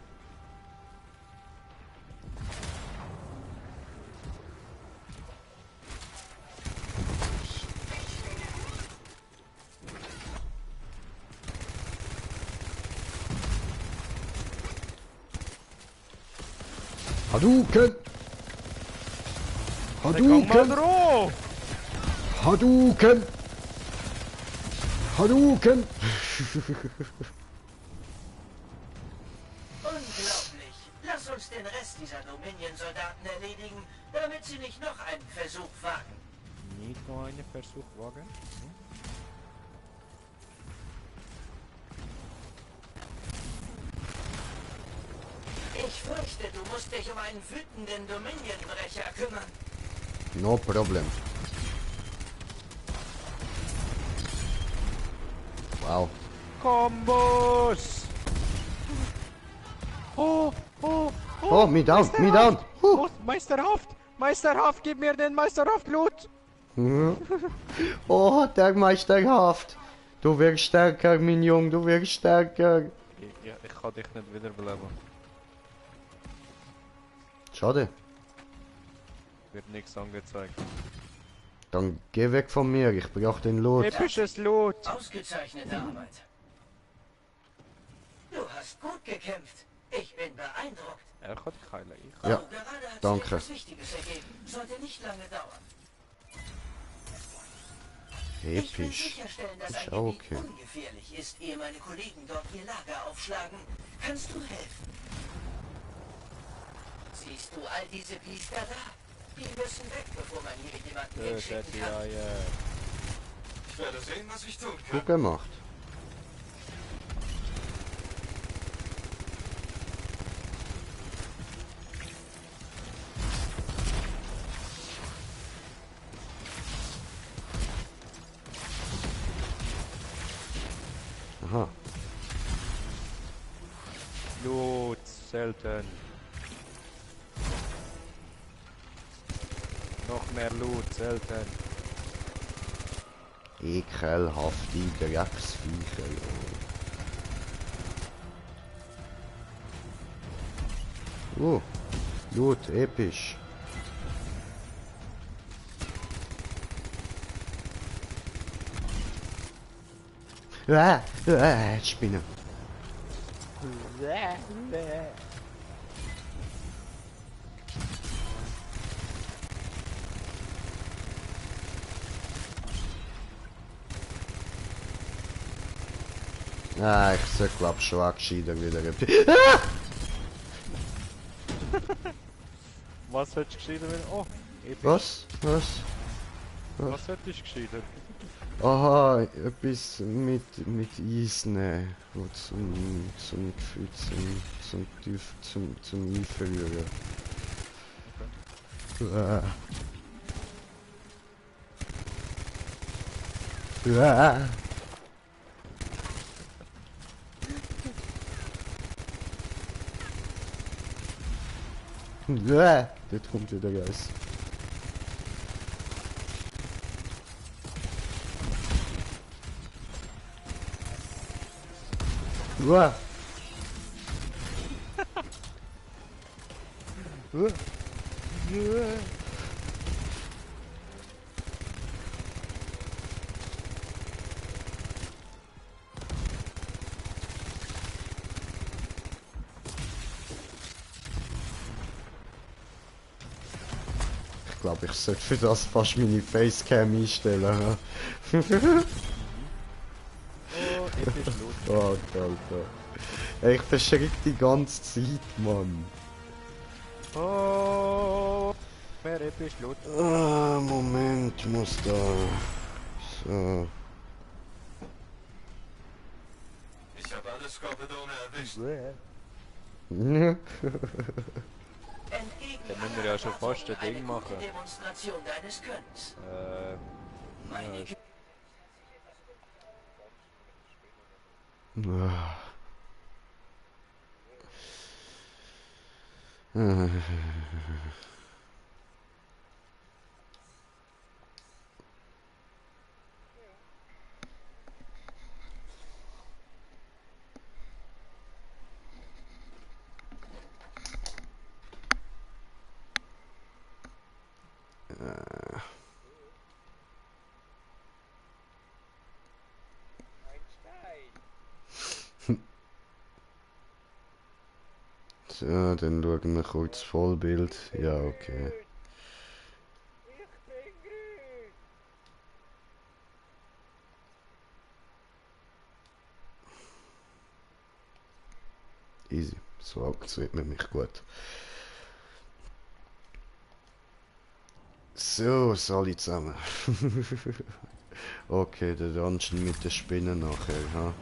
Hadouken! Komm mal Hadouken! drauf! Hadouken! Hadouken! Unglaublich. Lass uns den Rest dieser Dominion-Soldaten erledigen, damit sie nicht noch einen Versuch wagen. Nicht nur einen Versuch wagen. Ich fürchte, du musst dich um einen wütenden Dominion-Brecher kümmern. No problem. Wow. Kombos! Oh, oh, Oh, me down, me down! Oh, Meisterhaft! Meisterhaft, gib mir den Meisterhaft-Loot! Oh, der Meisterhaft! Du wirst stärker, mein Junge, du wirst stärker! Ich kann dich nicht wiederbeleben. Schade. Wird nichts angezeigt. Dann geh weg von mir, ich brauch den Lot. Episches Loot! Ausgezeichnete Arbeit. Du hast gut gekämpft. Ich bin beeindruckt. Er hat keine. Ich Ja, Oh, gerade hat danke. sich etwas Wichtiges ergeben. Sollte nicht lange dauern. Ich will Episch. sicherstellen, dass Ist ein auch Gebiet okay. ungefährlich ist, ehe meine Kollegen dort ihr Lager aufschlagen. Kannst du helfen? Siehst du all diese Biester da? Die müssen weg, bevor man hier jemanden hinschicken die kann. Eier. Ich werde sehen, was ich tun kann. Gut gemacht. Aha. Loot, selten. Noch mehr Loot, selten. Ekelhafte Drecksviecher. Gut, episch. Spinne. Ah, ich sag glaub schon auch gescheiter wieder. Was hättest du gescheiter wenn... Oh, episch. Was? Was hättest du gescheiter? Aha, etwas mit Eis nehmen. Wo zum Gefühl, zum Einführen. Dort kommt wieder Geist. Uah. Uah. Uah. Ich glaube, ich sollte für das fast meine Facecam einstellen. Ja? Oh, episch los. Oh, Alter. Ey, ich verschreck die ganze Zeit, Mann. Oh, wer episch los. Ah, Moment, muss da. So. Ich habe alle Skorpione erwischt. Dann müssen wir ja schon fast ein Ding machen. Demonstration deines Könnens. Ja, ist So, dann schauen wir kurz Vollbild. Ja, okay. Easy. So sieht man mich gut. So, alle zusammen. Okay, der Dungeon mit den Spinnen nachher, ha?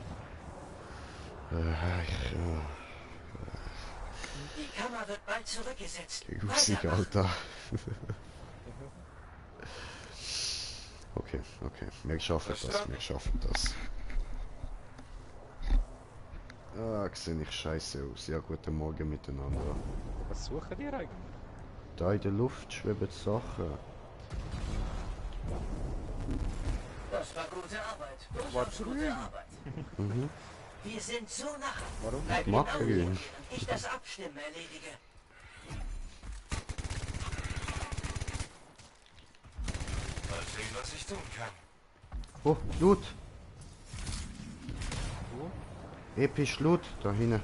Die Kammer wird bald zurückgesetzt. Grusig, Alter. Okay, okay. Wir schaffen das, wir schaffen das. Ah, sehe ich scheiße aus. Ja, guten Morgen miteinander. Was suchen die eigentlich? Da in der Luft schweben Sachen. Das war gute Arbeit. Was Gute Arbeit. Wir sind so nah. Warum? Bleib Mach genau hier, ihn. während ich das Abstimmen erledige. Mal sehen, was ich tun kann. Oh, Loot! Episch Loot, da hinten.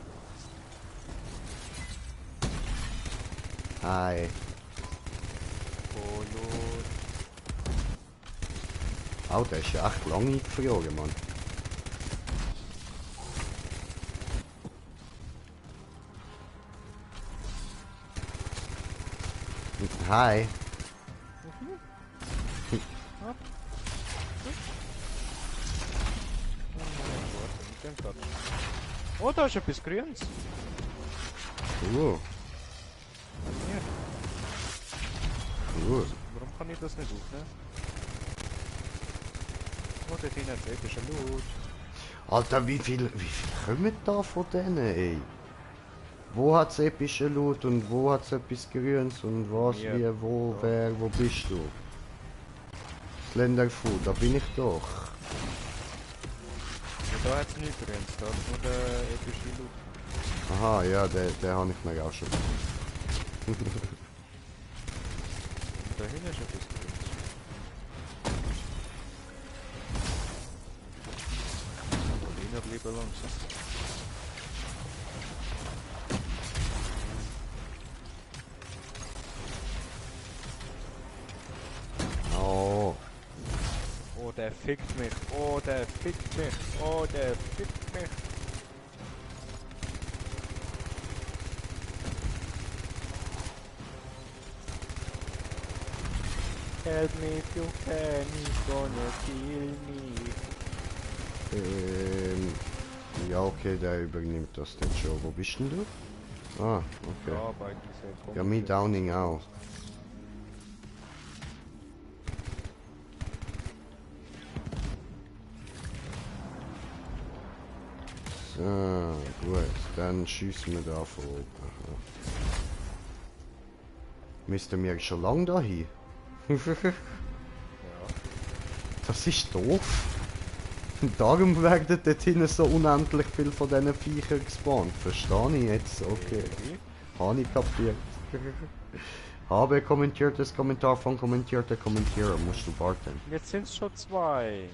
Hi. Oh, los. Oh, der ist ja echt lang eingefroren, Mann. Hi. Oh, da ist etwas Grünes. Cool. Hier. Cool. Warum kann ich das nicht aufnehmen? Oh, dort hinten ist epischer Loot. Alter, wie viel kommen da von denen, ey? Wo hat's epische Loot und wo hat's etwas Grünes und was, Hier. wie, wo, wer, wo bist du? Slenderfood, da bin ich doch. Ja, da hat es nichts Grünes, da hat nur der epische Loot. Aha, ja, der habe ich mir auch schon. Da hinten ist etwas Grünes. Lina bleiben langsam. Oh, Oh, der fickt mich. Oh, der fickt mich. Oh, der fickt mich. Help me if you can, he's gonna kill me. Ja, okay, der übernimmt das dann schon. Wo bist denn du? Ah, okay. Ja, bei dieser Ja, mit Downing auch. So, gut, dann schiessen wir da von oben. Aha. Müssten wir schon lange dahin? Das ist doof. Darum werden dort hinten so unendlich viel von diesen Viechern gespawnt. Verstehe ich jetzt? Okay. Habe ich kapiert. Habe kommentiertes Kommentar von kommentierter Kommentierer. Musst du warten. Jetzt sind es schon 2.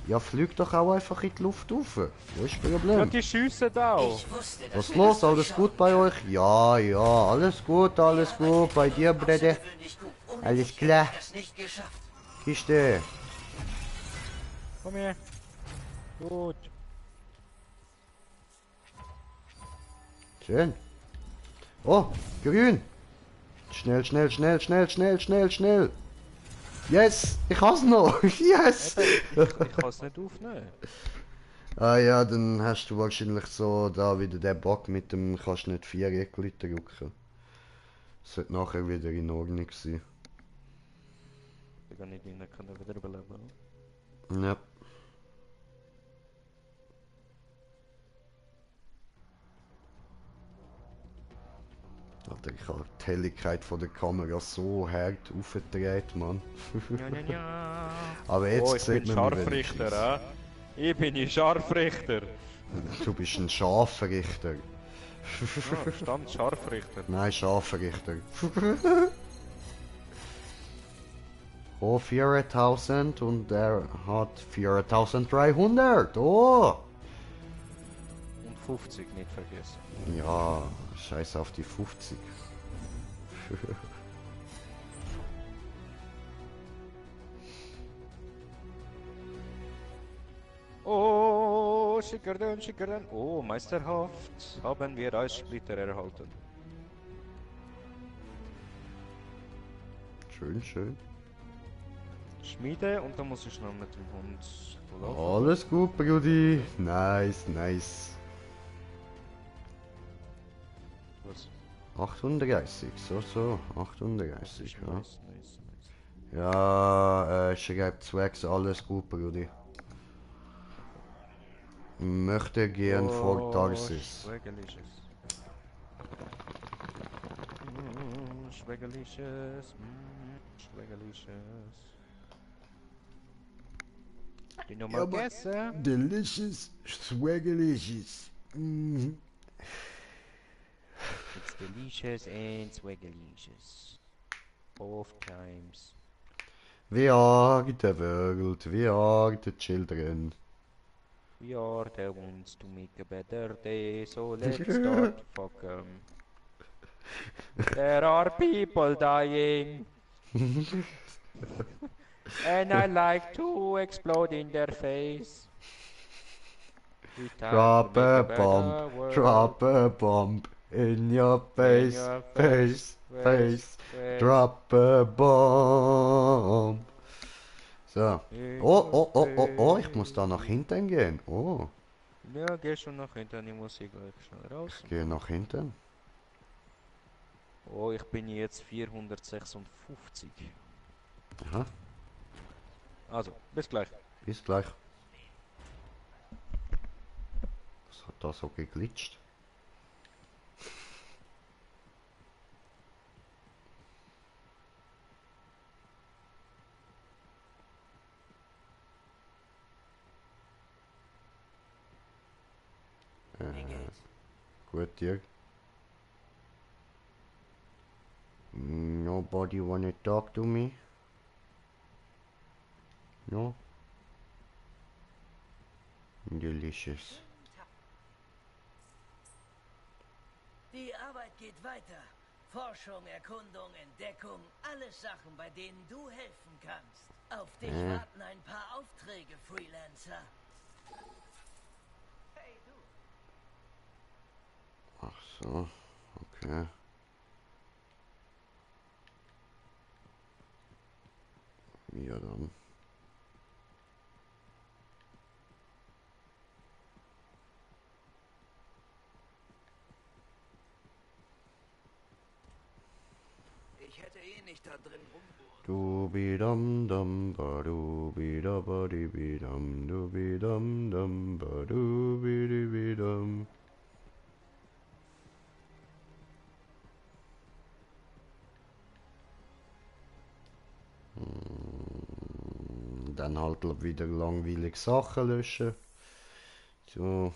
Ja, flieg doch auch einfach in die Luft rauf. Wo ist das Ja, Problem? die schiessen da auch. Ich wusste, dass Was wir los? das Alles gut bei euch? Ja, ja, alles gut, alles gut. Bei dir, Brede? außergewöhnlich gut. Ohne Alles dich klar. hätte ich das nicht geschafft. Kiste. Komm her. Gut. Schön. Oh, grün. Schnell, schnell, schnell, schnell, schnell, schnell, schnell. Yes, ich has noch. Yes. Ich kann es nicht aufnehmen. Ah ja, dann hast du wahrscheinlich so da wieder den Bug mit dem kannst nicht 4 Eckli drücken. Sollte nachher wieder in Ordnung sein. Ich kann nicht rein, kann er wieder überleben. Ja. Alter, ich habe die Helligkeit von der Kamera so hart aufgedreht, Mann. Ja, ja, ja. Aber jetzt Oh, ich sieht bin man mich Scharfrichter, wenigstens. Ich bin ein Scharfrichter. Du bist ein Schafrichter. Ja, stand Scharfrichter. Nein, Schafrichter. Oh, 4000 und er hat 4300. Oh! Und 50 nicht vergessen. Ja, scheiß auf die 50. Oh, Schickerden, Schickerden. Oh, meisterhaft haben wir Eissplitter erhalten. Schön, schön. Schmiede und dann muss ich noch mit dem Hund laufen. Alles gut, Brudi. Nice, nice. Was? 38, so, 38, ja. Nice, nice, nice. Ja, schreibt zwecks alles gut, Brudi. Möchte gern vor Tarsis. Schwägelicious. Schwägelicious. Schwägelicious. Die Nummer Ja, gegessen. Delicious, swaggelicious. Mhm. It's delicious and swaggelicious. Both times. We are the world, we are the children. We are the ones to make a better day, so let's start to fuck 'em. There are people dying. And I like to explode in their face. We time Drop to make a better bomb, world. drop a bomb in your face, your face, face. face. Drop a bomb. So. Oh, ich muss da nach hinten gehen. Oh, Ja, geh schon nach hinten, ich muss hier gleich schnell raus. ich gehe nach hinten. Oh, ich bin jetzt 456. Aha, Also, bis gleich. bis gleich. Was hat da so geglitscht? Gut, dir. Nobody wanna talk to me? No? Delicious. Die Arbeit geht weiter. Forschung, Erkundung, Entdeckung, alles Sachen, bei denen du helfen kannst. Auf dich warten ein paar Aufträge, Freelancer. Hey, du. Ach so, okay. Ja dann. Ich hätte eh nicht da drin rumbohren. Dubidam dam ba dubida ba dibidam dubidam dam ba dubidibidam. Dann halt wieder langweilig Sachen löschen. So.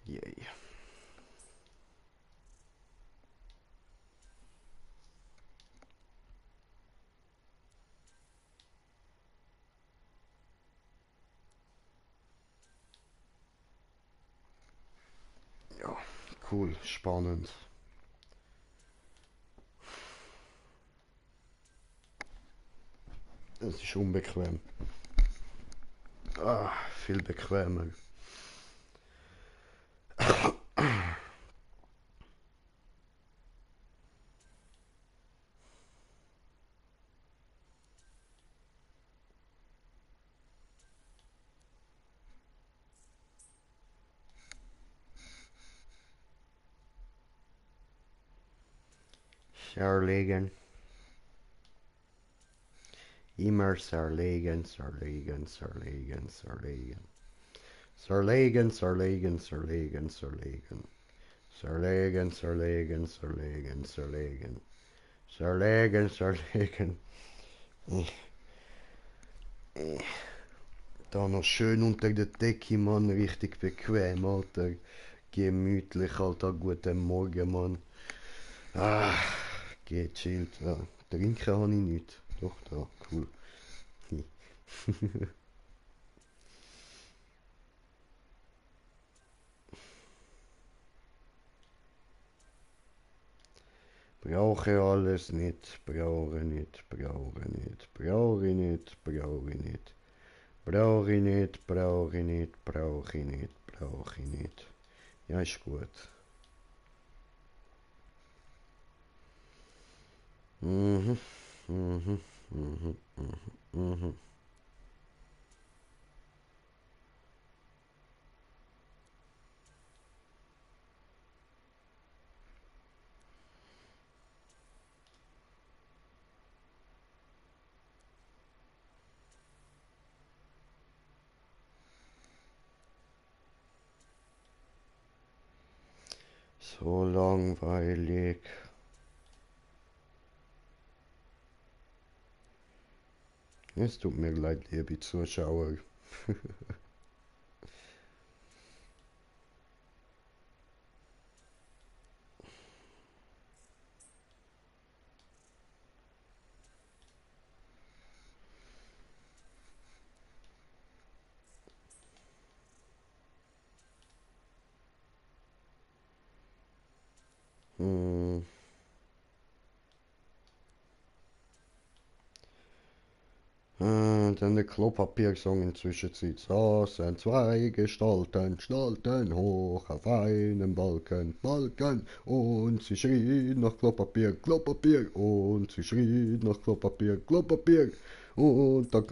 Yay. Ja, cool, spannend. Es ist unbequem. Ah, viel bequemer. Zerlegen. Immer zerlegen, zerlegen, zerlegen, zerlegen. Zerlegen, zerlegen, zerlegen, zerlegen. Zerlegen, zerlegen, zerlegen, zerlegen. Zerlegen, zerlegen. Da noch schön unter der Decke, Mann. Richtig bequem, Alter. Gemütlich, Alter. Guten Morgen, Mann. Ah, gechillt. Ja. Trinken habe ich nicht. Doch, da, cool. Brauche alles nicht, brauche nicht, brauche nicht, brauche nicht, brauche nicht. Brauche ich nicht, brauche ich nicht, brauche ich nicht, brauche ich nicht. Ja, ist gut. Mhm, mhm, mhm, mhm, mhm. So langweilig. Es tut mir leid, liebe Zuschauer. Hm. Dann der Klopapiersong in Zwischenzeit. Saßen zwei Gestalten, stolten hoch auf einem Balken, Balken, und sie schrien nach Klopapier, Klopapier, und sie schrien nach Klopapier, Klopapier. Und dann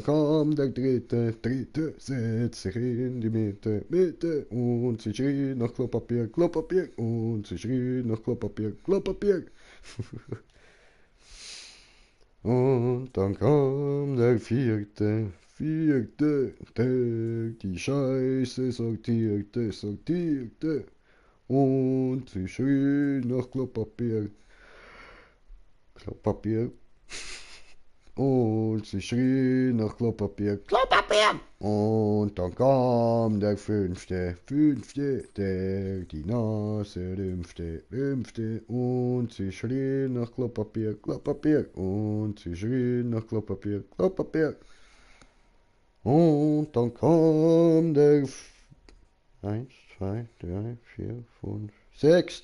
kam der dritte, dritte, setzt sich in die Mitte, Mitte, und sie schrien nach Klopapier, Klopapier, und sie schrien nach Klopapier, Klopapier. Und dann kam der vierte, vierte, der die Scheiße sortierte, sortierte. Und sie schrien nach Klopapier, Klopapier. Und sie schrien nach Klopapier, Klopapier. Und dann kam der fünfte, fünfte, der die Nase rümpfte, rümpfte. Und sie schrien nach Klopapier, Klopapier. Und sie schrien nach Klopapier, Klopapier. Und dann kam der 1, 2, 3, 4, 5, 6.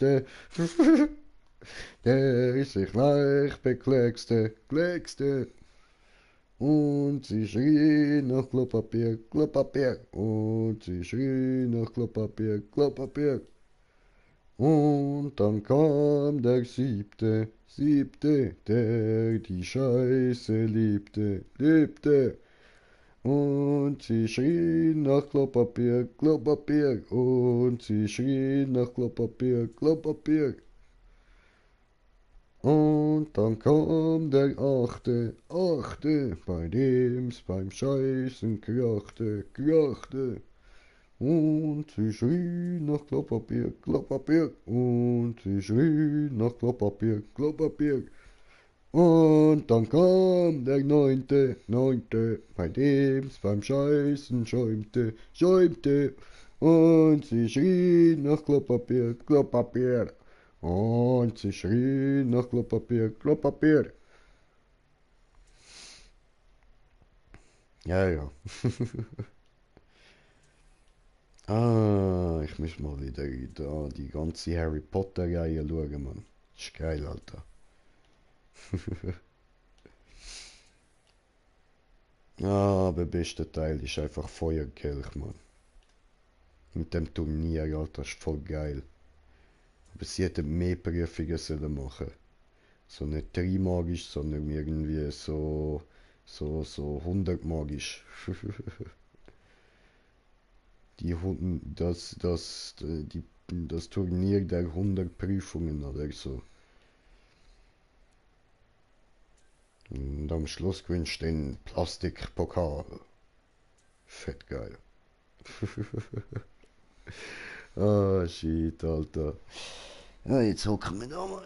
Der ist sich leicht bekleckste, kleckste. Und sie schrie nach Klopapier, Klopapier. Und sie schrie nach Klopapier, Klopapier. Und dann kam der siebte, der die Scheiße liebte, liebte. Und sie schrie nach Klopapier, Klopapier. Und sie schrie nach Klopapier, Klopapier. Und dann kam der achte, bei dem's beim Scheißen krachte, krachte. Und sie schrie nach Klopapier, Klopapier. Und sie schrie nach Klopapier, Klopapier. Und dann kam der neunte, bei dem's beim Scheißen schäumte, schäumte. Und sie schrie nach Klopapier, Klopapier. Und sie schrie nach Klopapier, Klopapier. Ja, ja. Ich muss mal wieder da die ganze Harry Potter-Reihe schauen, Mann. Ist geil, Alter. Aber der beste Teil ist einfach Feuerkelch, Mann. Mit dem Turnier, Alter, ist voll geil. Aber sie hätten mehr Prüfungen sollen machen. So nicht 3 magisch, sondern irgendwie so 100 magisch. Das Turnier der 100 Prüfungen oder so. Und am Schluss gewinnst du den Plastikpokal. Fett geil. Ah, shit, Alter. Ja, jetzt hocken wir da mal.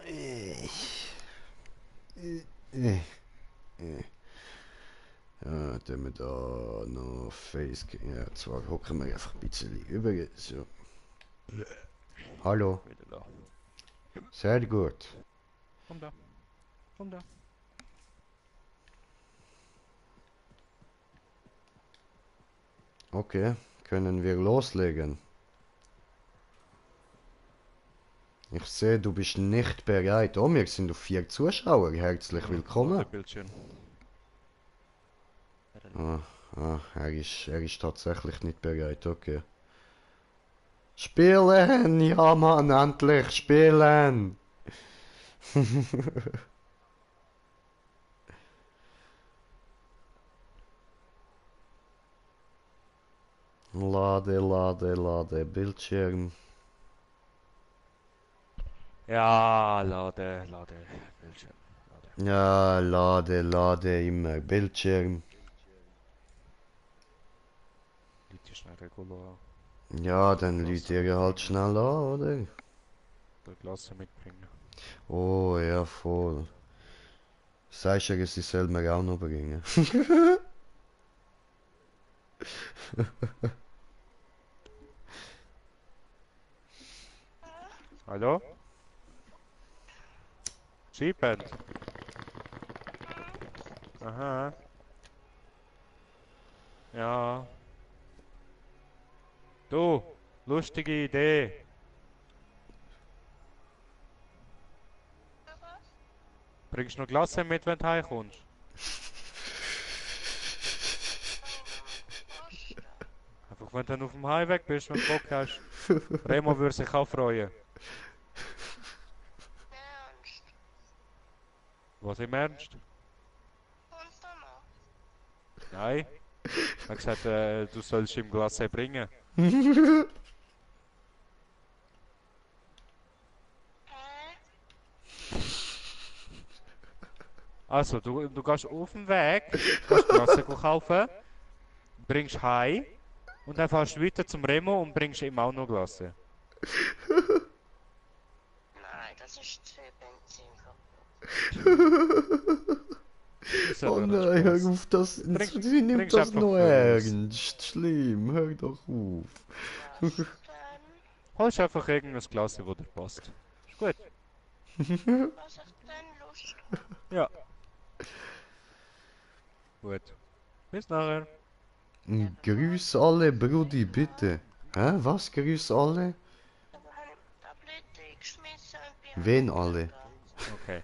Ja, dann haben wir da noch Face. Ja, zwar hocken wir einfach ein bisschen über. So. Hallo, Wieder da. sehr gut. Komm da. Komm da. Okay, können wir loslegen? Ich sehe, du bist nicht bereit. Oh, wir sind auf 4 Zuschauer. Herzlich willkommen. Bildschirm. Er ist tatsächlich nicht bereit. Okay. Spielen! Ja, Mann, endlich spielen! Lade, Bildschirm. Ja, lade, Bildschirm. Lade. Ja, lade, immer Bildschirm. Liegt schnell regular. Ja, dann lädt ihr halt schnell an, oder? Der Klasse mitbringen. Oh, ja, voll. Sagst du, sie soll mir auch noch bringen? Hallo? Sheepend. Aha. Ja. Du, lustige Idee. Bringst du noch Klasse mit, wenn du heimkommst? Einfach wenn du dann auf dem Heimweg bist, wenn du Bock hast. Remo würde sich auch freuen. Ernst? Was im Ernst? Und danach? Nein. Er hat gesagt, du sollst ihm Glasse bringen. Hä? Also, du gehst auf den Weg, kannst Glasse kaufen, bringst heim und dann fährst du weiter zum Remo und bringst ihm auch noch Glasse. Nein, das ist zu Benzin kaputt. Ist ja Oh nur nein, Spaß. hör auf, sie nimmt bring's das einfach noch voraus. ernst. Schlimm, hör doch auf. Was denn? Holst einfach irgendein Glasse, wo dir passt. Ist gut. Was ich denn Lust habe? Ja. Gut. Bis nachher. Grüß alle, Brudi, bitte. Hä, was? Grüß alle? Aber habe ich Tablette geschmissen und bin Wen am alle? Gehen. Okay.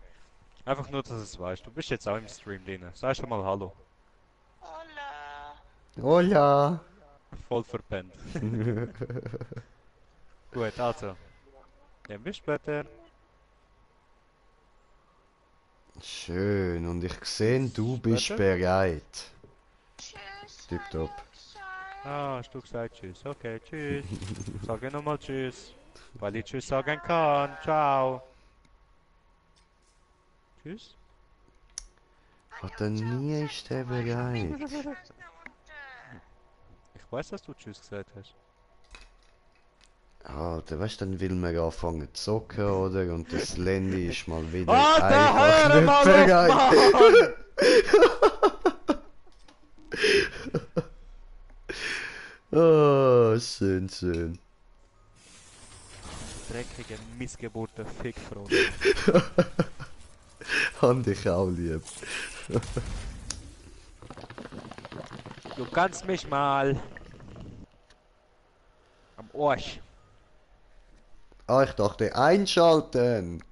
Einfach nur, dass du es weißt. Du bist jetzt auch im Stream drin. Sag schon mal Hallo. Hola. Hola! Voll verpennt. Gut, also. Dann bis später. Schön, und ich sehe, du bist Warte. bereit. Tschüss. Tipptopp. habe ich gesagt. Ah, hast du gesagt Tschüss. Okay, Tschüss. Sage nochmal Tschüss. Weil ich Tschüss sagen kann. Ciao. Tschüss. Oder nie ist er bereit. Unten. Ich weiß, dass du Tschüss gesagt hast. Alter, weißt du, dann will man anfangen zu zocken, oder? Und das Landy ist mal wieder Alter, einfach hör nicht mal bereit. Oh, schön, schön. Dreckige Missgeburten Fickfront. Hab dich auch lieb. Du kannst mich mal. Am Arsch. Ah, ich dachte, einschalten.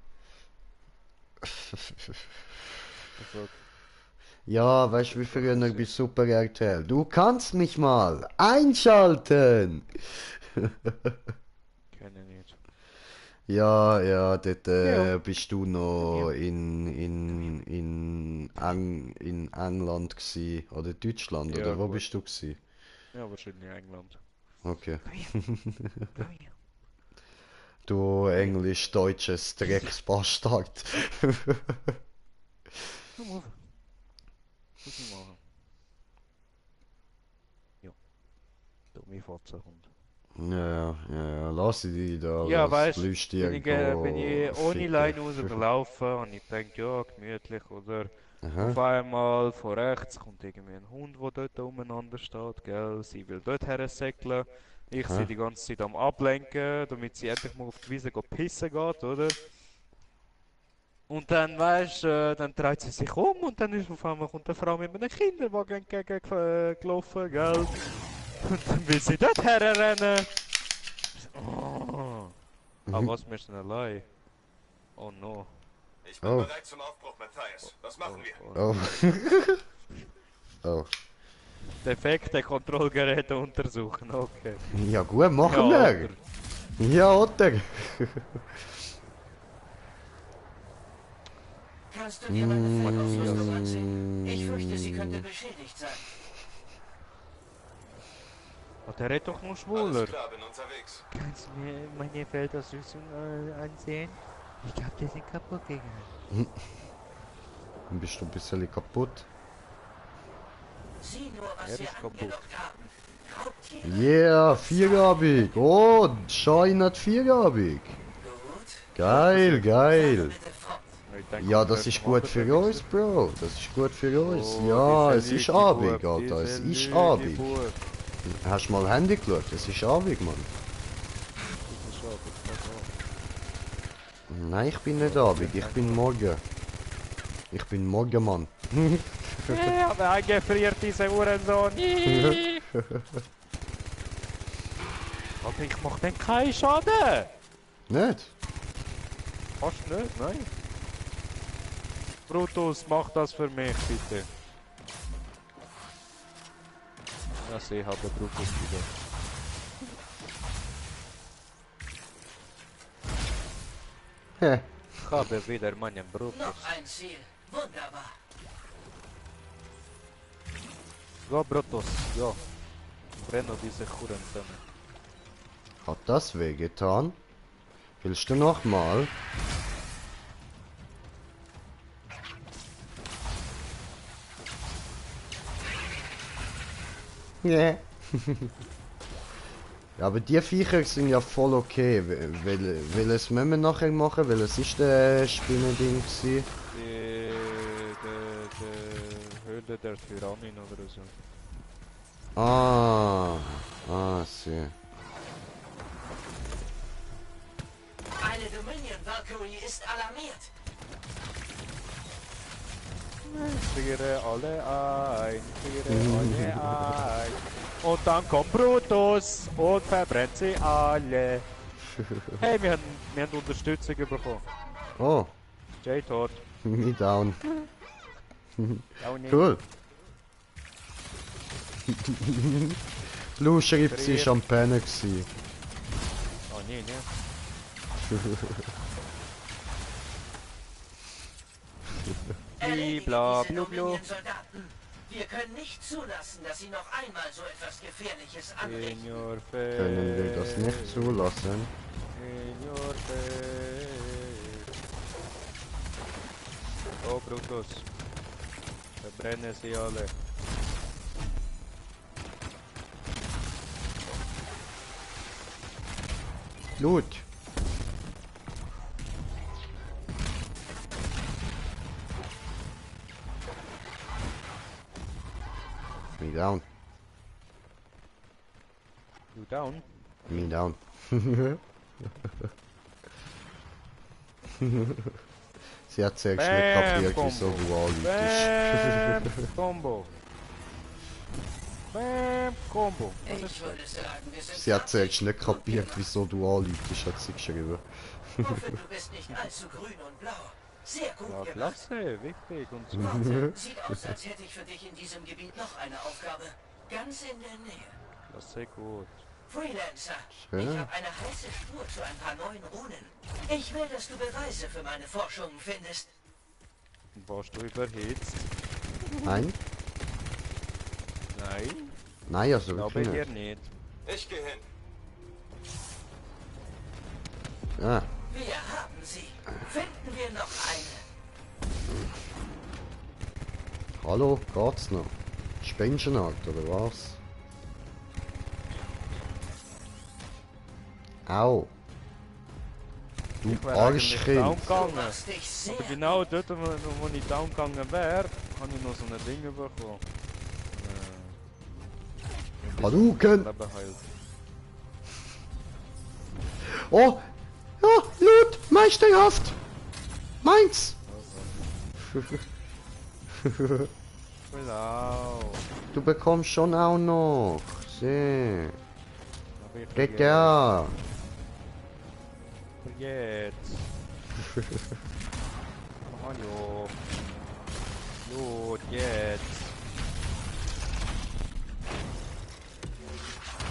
Also, Ja, weißt du, wie früher bei Super RTL. Du kannst mich mal einschalten. kenne nicht. Ja, ja, dort Ja. bist du noch in England gsi oder Deutschland, Ja, oder wo gut. bist du gsi? Ja, wahrscheinlich England. Okay. Komm her. Du englisch-deutsches Drecksbastard. Komm auf. Muss ich machen. Ja. Dumme Fotzerhund. Ja, ja, lass die da Ja, als weißt du, Plüschtier wenn ich ohne ficken. Leine rausgelaufen und ich denke, ja, gemütlich, oder? Aha. Auf einmal von rechts kommt irgendwie ein Hund, der dort umeinander steht, gell? Sie will dort hersäckeln. Ich Aha. sie die ganze Zeit am Ablenken, damit sie endlich mal auf die Wiese pissen geht, oder? Und dann, weißt du, dann dreht sie sich um und dann ist auf einmal kommt eine Frau mit einem Kinderwagen gelaufen, gell? Und dann will sie dort herrennen. Oh. Aber was, wir sind allein? Oh no. Ich bin Oh. bereit zum Aufbruch, Matthias. Was machen wir? Oh. Oh. Oh. Defekte Kontrollgeräte untersuchen, okay. Ja gut, machen Ja, wir. Ja, oder? Kannst du dir meine Verkaufsliste ansehen? Ich fürchte, sie könnte beschädigt sein. Oh, der redet doch nur schwuler. Alles klar, bin unterwegs. Kannst du mir meine Feldausrüstung ansehen? Ich glaube, die sind kaputt gegangen. Dann bist du ein bisschen kaputt. Sieh nur, was Er wir ist kaputt. angelockt haben. Raubtiere. Yeah, viergabig. Oh, Schein hat viergabig. Gut. Geil, geil. Bitte fort. Ich denke, Ja, wir das dürfen ist gut für unterwegs uns, Bro. Das ist gut für uns. Oh, Ja, es diese ist Lüge, Abend, Bub, Alter. Es diese ist Lüge, Abend. Bub. Hast du mal Handy geschaut? Es ist Abend, Mann. Das ist Abend, das Nein, ich bin nicht Abend. Ich bin morgen. Ich bin morgen, Mann. Ja, aber eingefriert, diese Uhrensohn. Aber ich mach denn keinen Schaden. Nicht? Fast nicht, nein. Brutus, mach das für mich, bitte. Ja, sie haben Brutus wieder. Hä? Ich habe wieder meinen Brutus. Noch ein Ziel. Wunderbar. Go, Brutus, ja. Brenno diese Hurenzähne. Hat das wehgetan? Willst du nochmal? Nee. Ja, aber die Viecher sind ja voll okay. Welches müssen wir nachher machen? Welches ist der Spinnending gewesen? Die Höhle der Tyrannin oder so. Sie. Eine Dominion Valkyrie ist alarmiert. Friere alle ein, friere alle ein. Und dann kommt Brutus und verbrennt sie alle. Hey, wir haben Unterstützung bekommen. Oh, Jay tot. me down. Auch nicht. Cool. Blue schreibt, sie war am Pennen gewesen. Oh nee, ne? Bla, blu, blu. Soldaten. Wir können nicht zulassen, dass sie noch einmal so etwas Gefährliches anrichten. In your Können wir das nicht zulassen? In your face. Oh, Brutus. Verbrennen sie alle. Blut. Me down. You down? Me down. Sie hat zuerst nicht kapiert, wieso du Bam, anläutest. Combo. Bam, Combo. Was Ich ist würde sagen, wir sind Sie hat zuerst fertig. nicht kapiert, wieso du anläutest, hat sie geschrieben. Hoffe, du bist nicht allzu grün und blau. Sehr gut Ja, gemacht. klasse, wichtig und so. Warte, sieht aus, als hätte ich für dich in diesem Gebiet noch eine Aufgabe. Ganz in der Nähe. Klasse, gut. Freelancer, Schön. ich habe eine heiße Spur zu ein paar neuen Runen. Ich will, dass du Beweise für meine Forschungen findest. Warst du überhitzt? Nein? Nein, Nein, also glaube wirklich hier nicht. nicht. Ich gehe hin. Ja. Wir haben sie. Finden wir noch eine. Hallo, geht's noch? Spengenart, oder was? Au. Du Ich wäre eigentlich Arschkind. down Du gegangen. machst dich sehr Aber genau dort, wo ich down gegangen wäre, habe ich noch so ein Ding bekommen. Hadouken! Leben heilt. Oh! Ja, Loot! Meisterhaft! Meins! Genau. Du bekommst schon auch noch. Sieh. Aber ich Geht ja. Vergeht. Hallo. Gut, jetzt.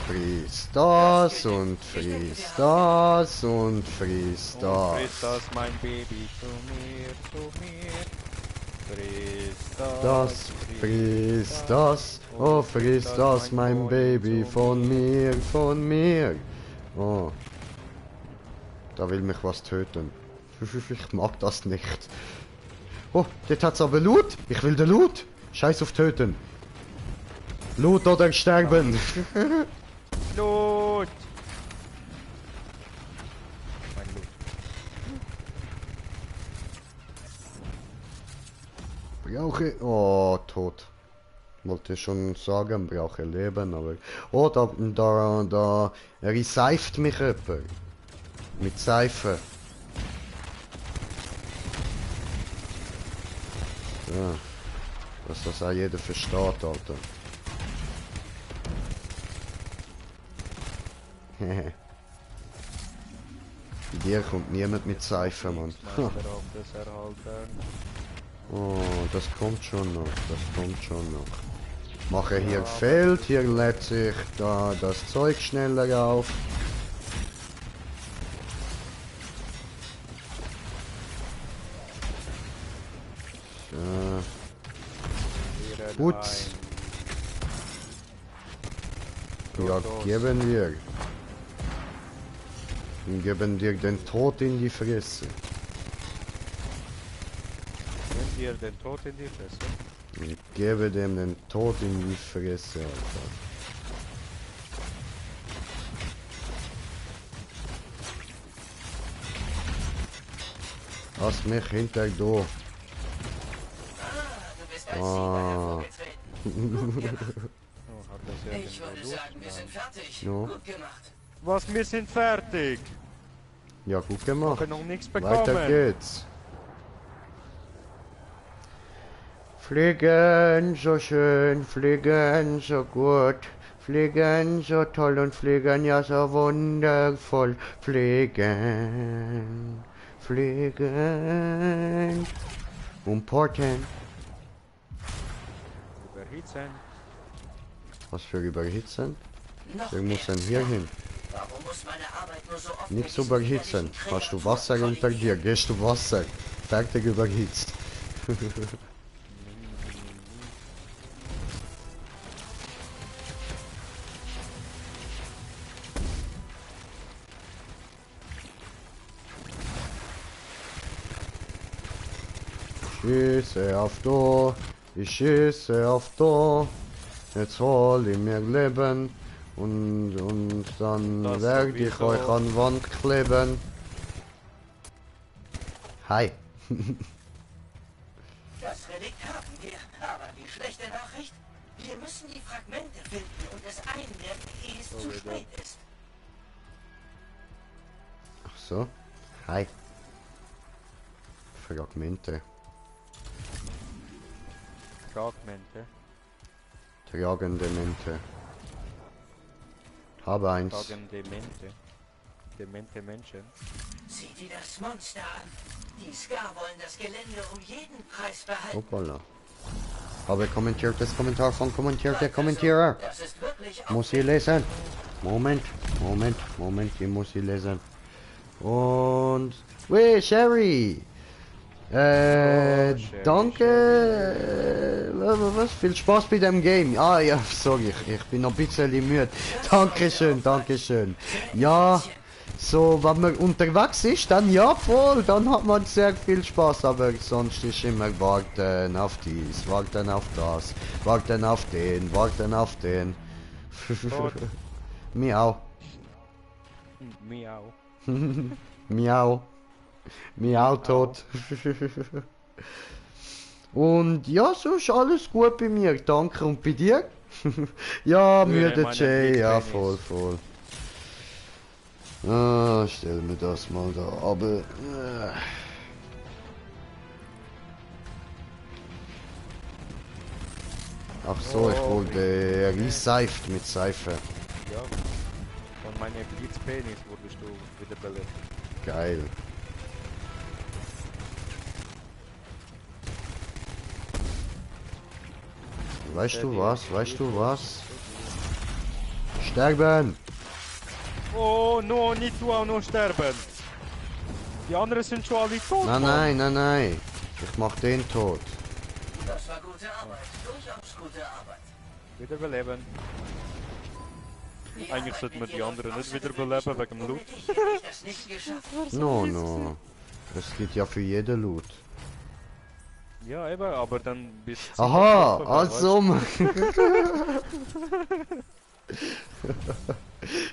Fries das und fries das und fries Und das. frisst das mein Baby zu mir, zu mir. Frisst Das fries das. Oh, fries das, mein Baby von mir, von mir. Oh. Da will mich was töten. Ich mag das nicht. Oh, dort hat's aber Loot. Ich will den Loot. Scheiß auf töten. Loot oder sterben. Loot! Mein Loot. Brauche... Oh, tot. Wollte schon sagen, brauche Leben, aber... Oh, da reseift mich jemand. Mit Seife. Ja. Dass das auch jeder versteht, Alter. Hehe. Bei dir kommt niemand mit Seife, Mann. Ha. Meister auf das erhalten. Oh, das kommt schon noch, das kommt schon noch. Mache hier Feld, hier lädt sich da das Zeug schneller auf. So, Ihren Gut. ein. ja, geben wir. Wir geben dir den Tod in die Fresse. Nehmt ihr den Tod in die Fresse? Ich gebe dem den Tod in die Fresse, Alter. Lass mich hinter du. Du bist als Sieger Ah. hervorgetreten. Oh, hat das ja Ich würde sagen, wir sind fertig. Ja. Gut gemacht. Was, wir sind fertig! Ja, gut Ich gemacht. habe noch nichts Weiter bekommen! geht's. Fliegen so schön, fliegen so gut. Fliegen, so toll und fliegen, ja so wundervoll. Fliegen, fliegen und porten. Überhitzen. Was für überhitzen? Noch Wir mehr müssen hier Sklaven. hin. Warum muss meine Arbeit nur so oft Nichts mit diesen überhitzen. widerlichen Hast du Kreaturen Wasser unter dir? kollidieren? Gehst du Wasser? Fertig überhitzt. Ich schieße auf da, ich schieße auf da. Jetzt hol ich mir Leben und dann Das werde ich sowieso. euch an Wand kleben. Hi. Das Relikt haben wir, aber die schlechte Nachricht, wir müssen die Fragmente finden und es einwerfen, ehe es zu spät ist. Ach so. Hi. Fragmente. Fragmente. Tragende Mente. Habe eins. Fragende Mente. Demente Menschen. Sieh dir das Monster an. Die Ska wollen das Gelände um jeden Preis behalten. Hoppala. Habe kommentiertes Kommentar von kommentierte Kommentierer. Das ist wirklich Muss ich lesen. Moment, ich muss sie lesen. Und... Weh, Sherry! Danke! Was? Viel Spaß bei dem Game. Ah ja, sorry, ich bin noch ein bisschen müde. Dankeschön. Ja, so, wenn man unterwegs ist, dann ja voll, dann hat man sehr viel Spaß, aber sonst ist immer warten auf dies, warten auf das, warten auf den. Miau. Miau. Miau. Miau tot. Und ja, so ist alles gut bei mir, danke. Und bei dir? Ja, müde meine Jay, ja, Lieblings. voll. Ah, stell mir das mal da, aber... Ach so, ich wurde reseift mit Seife. Ja. Von meinem Blitzpenis wurdest du wieder belebt. Geil. Weißt du was? Sterben! Oh, no, nicht du auch noch sterben. Die anderen sind schon alle tot. Nein. Ich mach den tot. Das war gute Arbeit, durchaus gute Arbeit. Wiederbeleben. Die Eigentlich Arbeit sollten wir mit die dir anderen läuft nicht wiederbeleben außergewöhnlich wegen dem gut. Loot. Ohne dich hätte ich das nicht geschafft. No. Es gibt ja für jeden Loot. Ja, eben, aber dann bist du... Aha, also...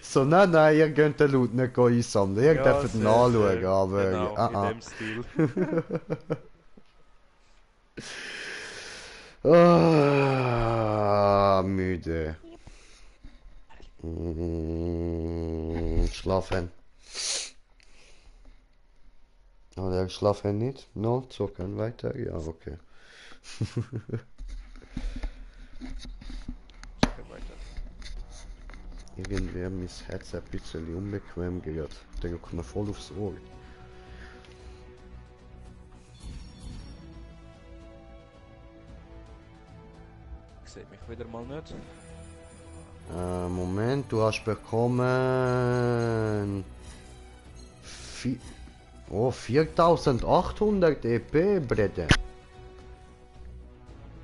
So, nein, ihr könnt den Loot nicht einsammeln. Ihr dürft ihn anschauen, aber... Genau, in dem Stil. Müde. Schlafen. Oder schlafen nicht? No, zocken weiter? Ja, okay. Irgendwie mein Herz ein bisschen unbequem geht. Der kommt mir voll aufs Ohr. Ich sehe mich wieder mal nicht. Moment, du hast bekommen... 4800 EP, Brette.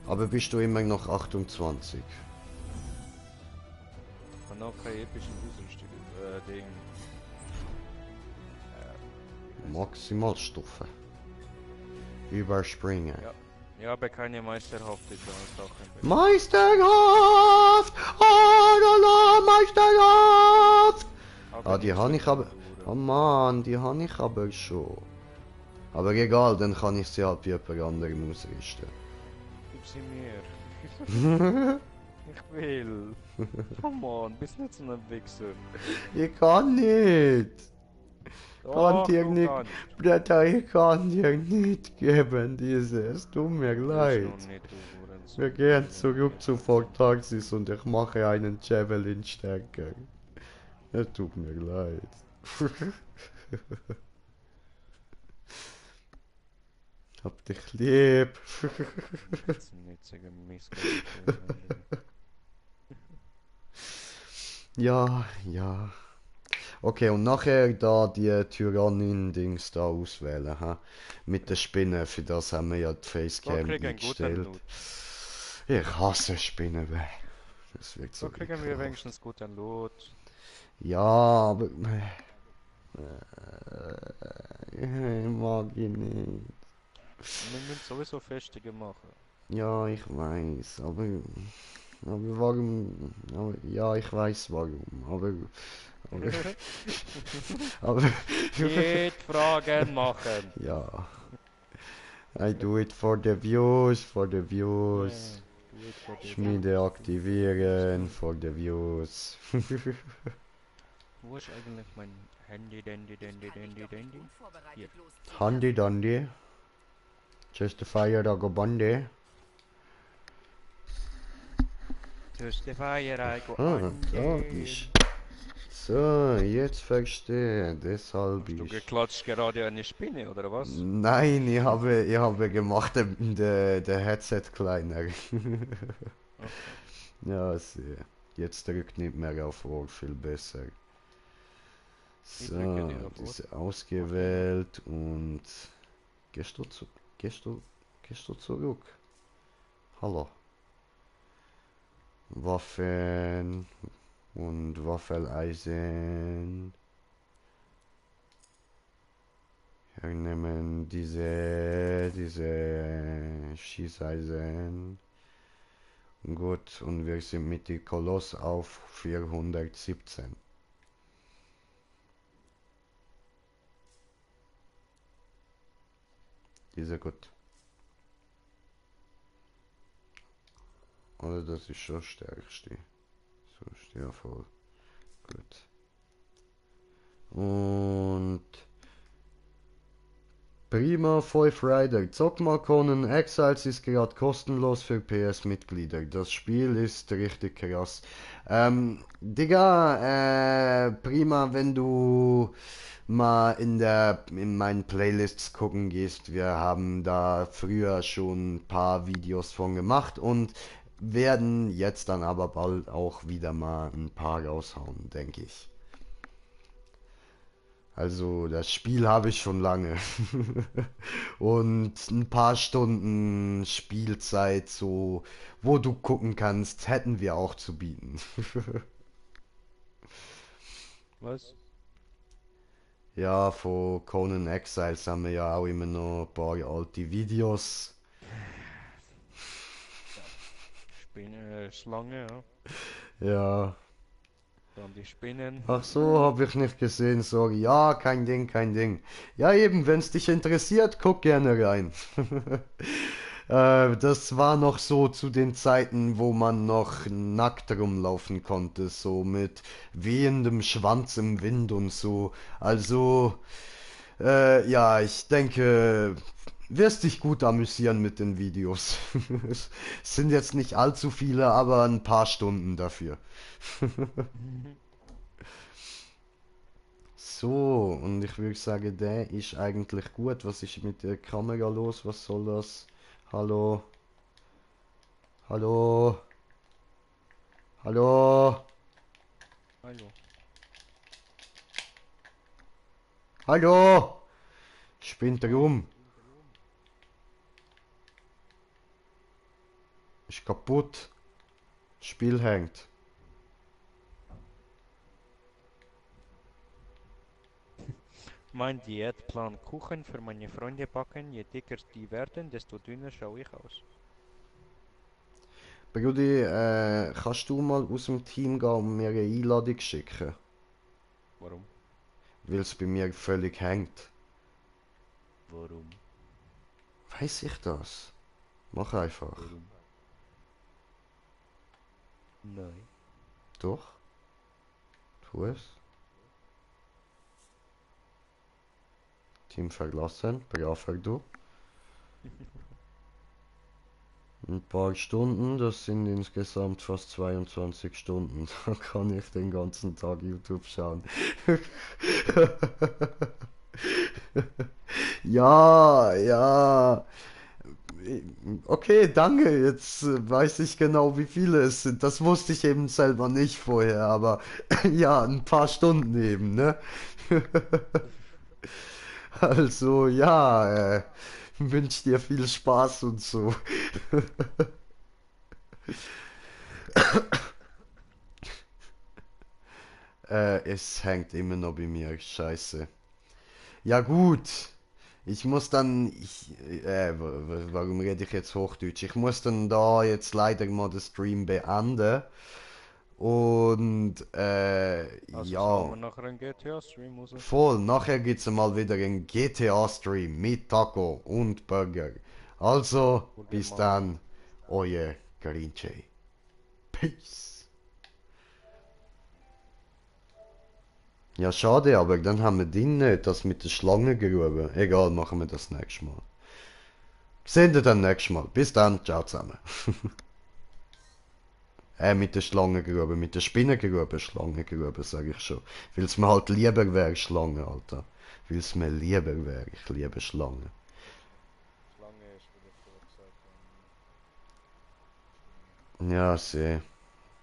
Aber bist du immer noch 28? Ich habe noch keine epischen Ausrüstung. Ding. Maximalstufe. Überspringen. Ja. Ja, aber keine meisterhafte Sachen. Meisterhaft! Oh la la, Meisterhaft! Ah, die habe ich aber... Oh Mann, die habe ich aber schon. Aber egal, dann kann ich sie halt bei jemand anderem ausrüsten. Gib sie mir. Ich will. Come on, bist nicht so ein Wichser. Ich kann nicht! Kann Doch, dir du nicht, kannst. Bruder, ich kann dir nicht geben dieses. Tut mir Das ist noch leid. nicht, du Hurensohn. Wir gehen zurück zu Fort Taxis und ich mache einen Javelin stärker. Es tut mir leid. Hab dich lieb. Jetzt nicht sagen, Missgeschmack. Ja, ja. Okay, und nachher da die Tyrannin-Dings da auswählen, ha? Mit der Spinne, für das haben wir ja die Da Facecam kriegen wir einen guten eingestellt. Loot. Ich hasse Spinnen, bäh. Das wird so Da kriegen wir ekelhaft. wenigstens guten Loot. Ja, aber... Ich mag ihn nicht. Wir müssen sowieso Festungen machen. Ja, ich weiß, aber warum? Aber, ja, ich weiß warum, aber, aber, Nicht Fragen machen. ja, I do it for the views, Yeah, do it for the Schmiede aktivieren, for the views. Wo ist eigentlich mein Handy, Dandy? Unvorbereitet Hier. losziehen Handy lassen. dandy, just a fire da go bande. Just the fire I go Ah, on. da ist. So, jetzt verstehe, deshalb Hast du ich. geklatscht gerade eine Spinne, oder was? Nein, ich habe gemacht, der Headset kleiner. Okay. Ja, jetzt drückt nicht mehr auf Ohr, viel besser. Ich So, drücke nicht auf Ohr. diese ausgewählt und gehst du zurück? Hallo. Waffen und Waffeleisen. Wir nehmen diese Schießeisen. Gut, und wir sind mit dem Koloss auf 417. Diese gut. Oder das ist schon stärkste. So, steht ja voll. Gut. Und Prima 5 Rider. Zock mal Conan Exiles ist gerade kostenlos für PS-Mitglieder. Das Spiel ist richtig krass. Digga, prima, wenn du mal in meinen Playlists gucken gehst. Wir haben da früher schon ein paar Videos von gemacht und werden jetzt dann aber bald auch wieder mal ein paar raushauen, denke ich. Also das Spiel habe ich schon lange. Und ein paar Stunden Spielzeit, so wo du gucken kannst, hätten wir auch zu bieten. Was? Ja, von Conan Exiles haben wir ja auch immer noch ein paar alte Videos. Spinne, Schlange, ja. Ja. Dann die Spinnen. Ach so, habe ich nicht gesehen, sorry. Ja, kein Ding, kein Ding. Ja, eben, wenn es dich interessiert, guck gerne rein. Das war noch so zu den Zeiten, wo man noch nackt rumlaufen konnte, so mit wehendem Schwanz im Wind und so. Also, ja, ich denke, wirst dich gut amüsieren mit den Videos. Es sind jetzt nicht allzu viele, aber ein paar Stunden dafür. So, und ich würde sagen, der ist eigentlich gut. Was ist mit der Kamera los? Was soll das? Hallo? Hallo? Hallo? Hallo. Hallo? Spinnt rum. Ist kaputt. Spiel hängt. Mein Diätplan: Kuchen für meine Freunde backen. Je dicker die werden, desto dünner schaue ich aus. Brudi, kannst du mal aus dem Team gehen und mir eine Einladung schicken? Warum? Weil es bei mir völlig hängt. Warum? Weiß ich das? Mach einfach. Warum? Nein. Doch? Tu es. Team verlassen. Braver du. Ein paar Stunden, das sind insgesamt fast 22 Stunden. Da kann ich den ganzen Tag YouTube schauen. Ja, ja. Okay, danke. Jetzt weiß ich genau, wie viele es sind. Das wusste ich eben selber nicht vorher, aber ja, ein paar Stunden eben, ne? Also, ja, wünsch dir viel Spaß und so. Es hängt immer noch bei mir, scheiße. Ja gut, ich muss dann, warum rede ich jetzt Hochdeutsch? Ich muss dann da jetzt leider mal den Stream beenden. Und, Also schauen ja, wir nachher einen GTA-Stream raus. voll, nachher gibt's mal wieder einen GTA-Stream mit Taco und Burger. Also, bis dann, euer Green Jay. Peace. Ja, schade, aber dann haben wir den nicht, das mit der Schlangengrube. Egal, machen wir das nächstes Mal. Sehen wir dann nächstes Mal. Bis dann, ciao zusammen. Mit der Schlangengrube, mit der Spinnengrube, Schlangengrube, sage ich schon. Weil es mir halt lieber wäre, Schlange, Alter. Weil es mir lieber wäre, ich liebe Schlangen. Schlange ist wieder vorgesagt. Ja, sehe.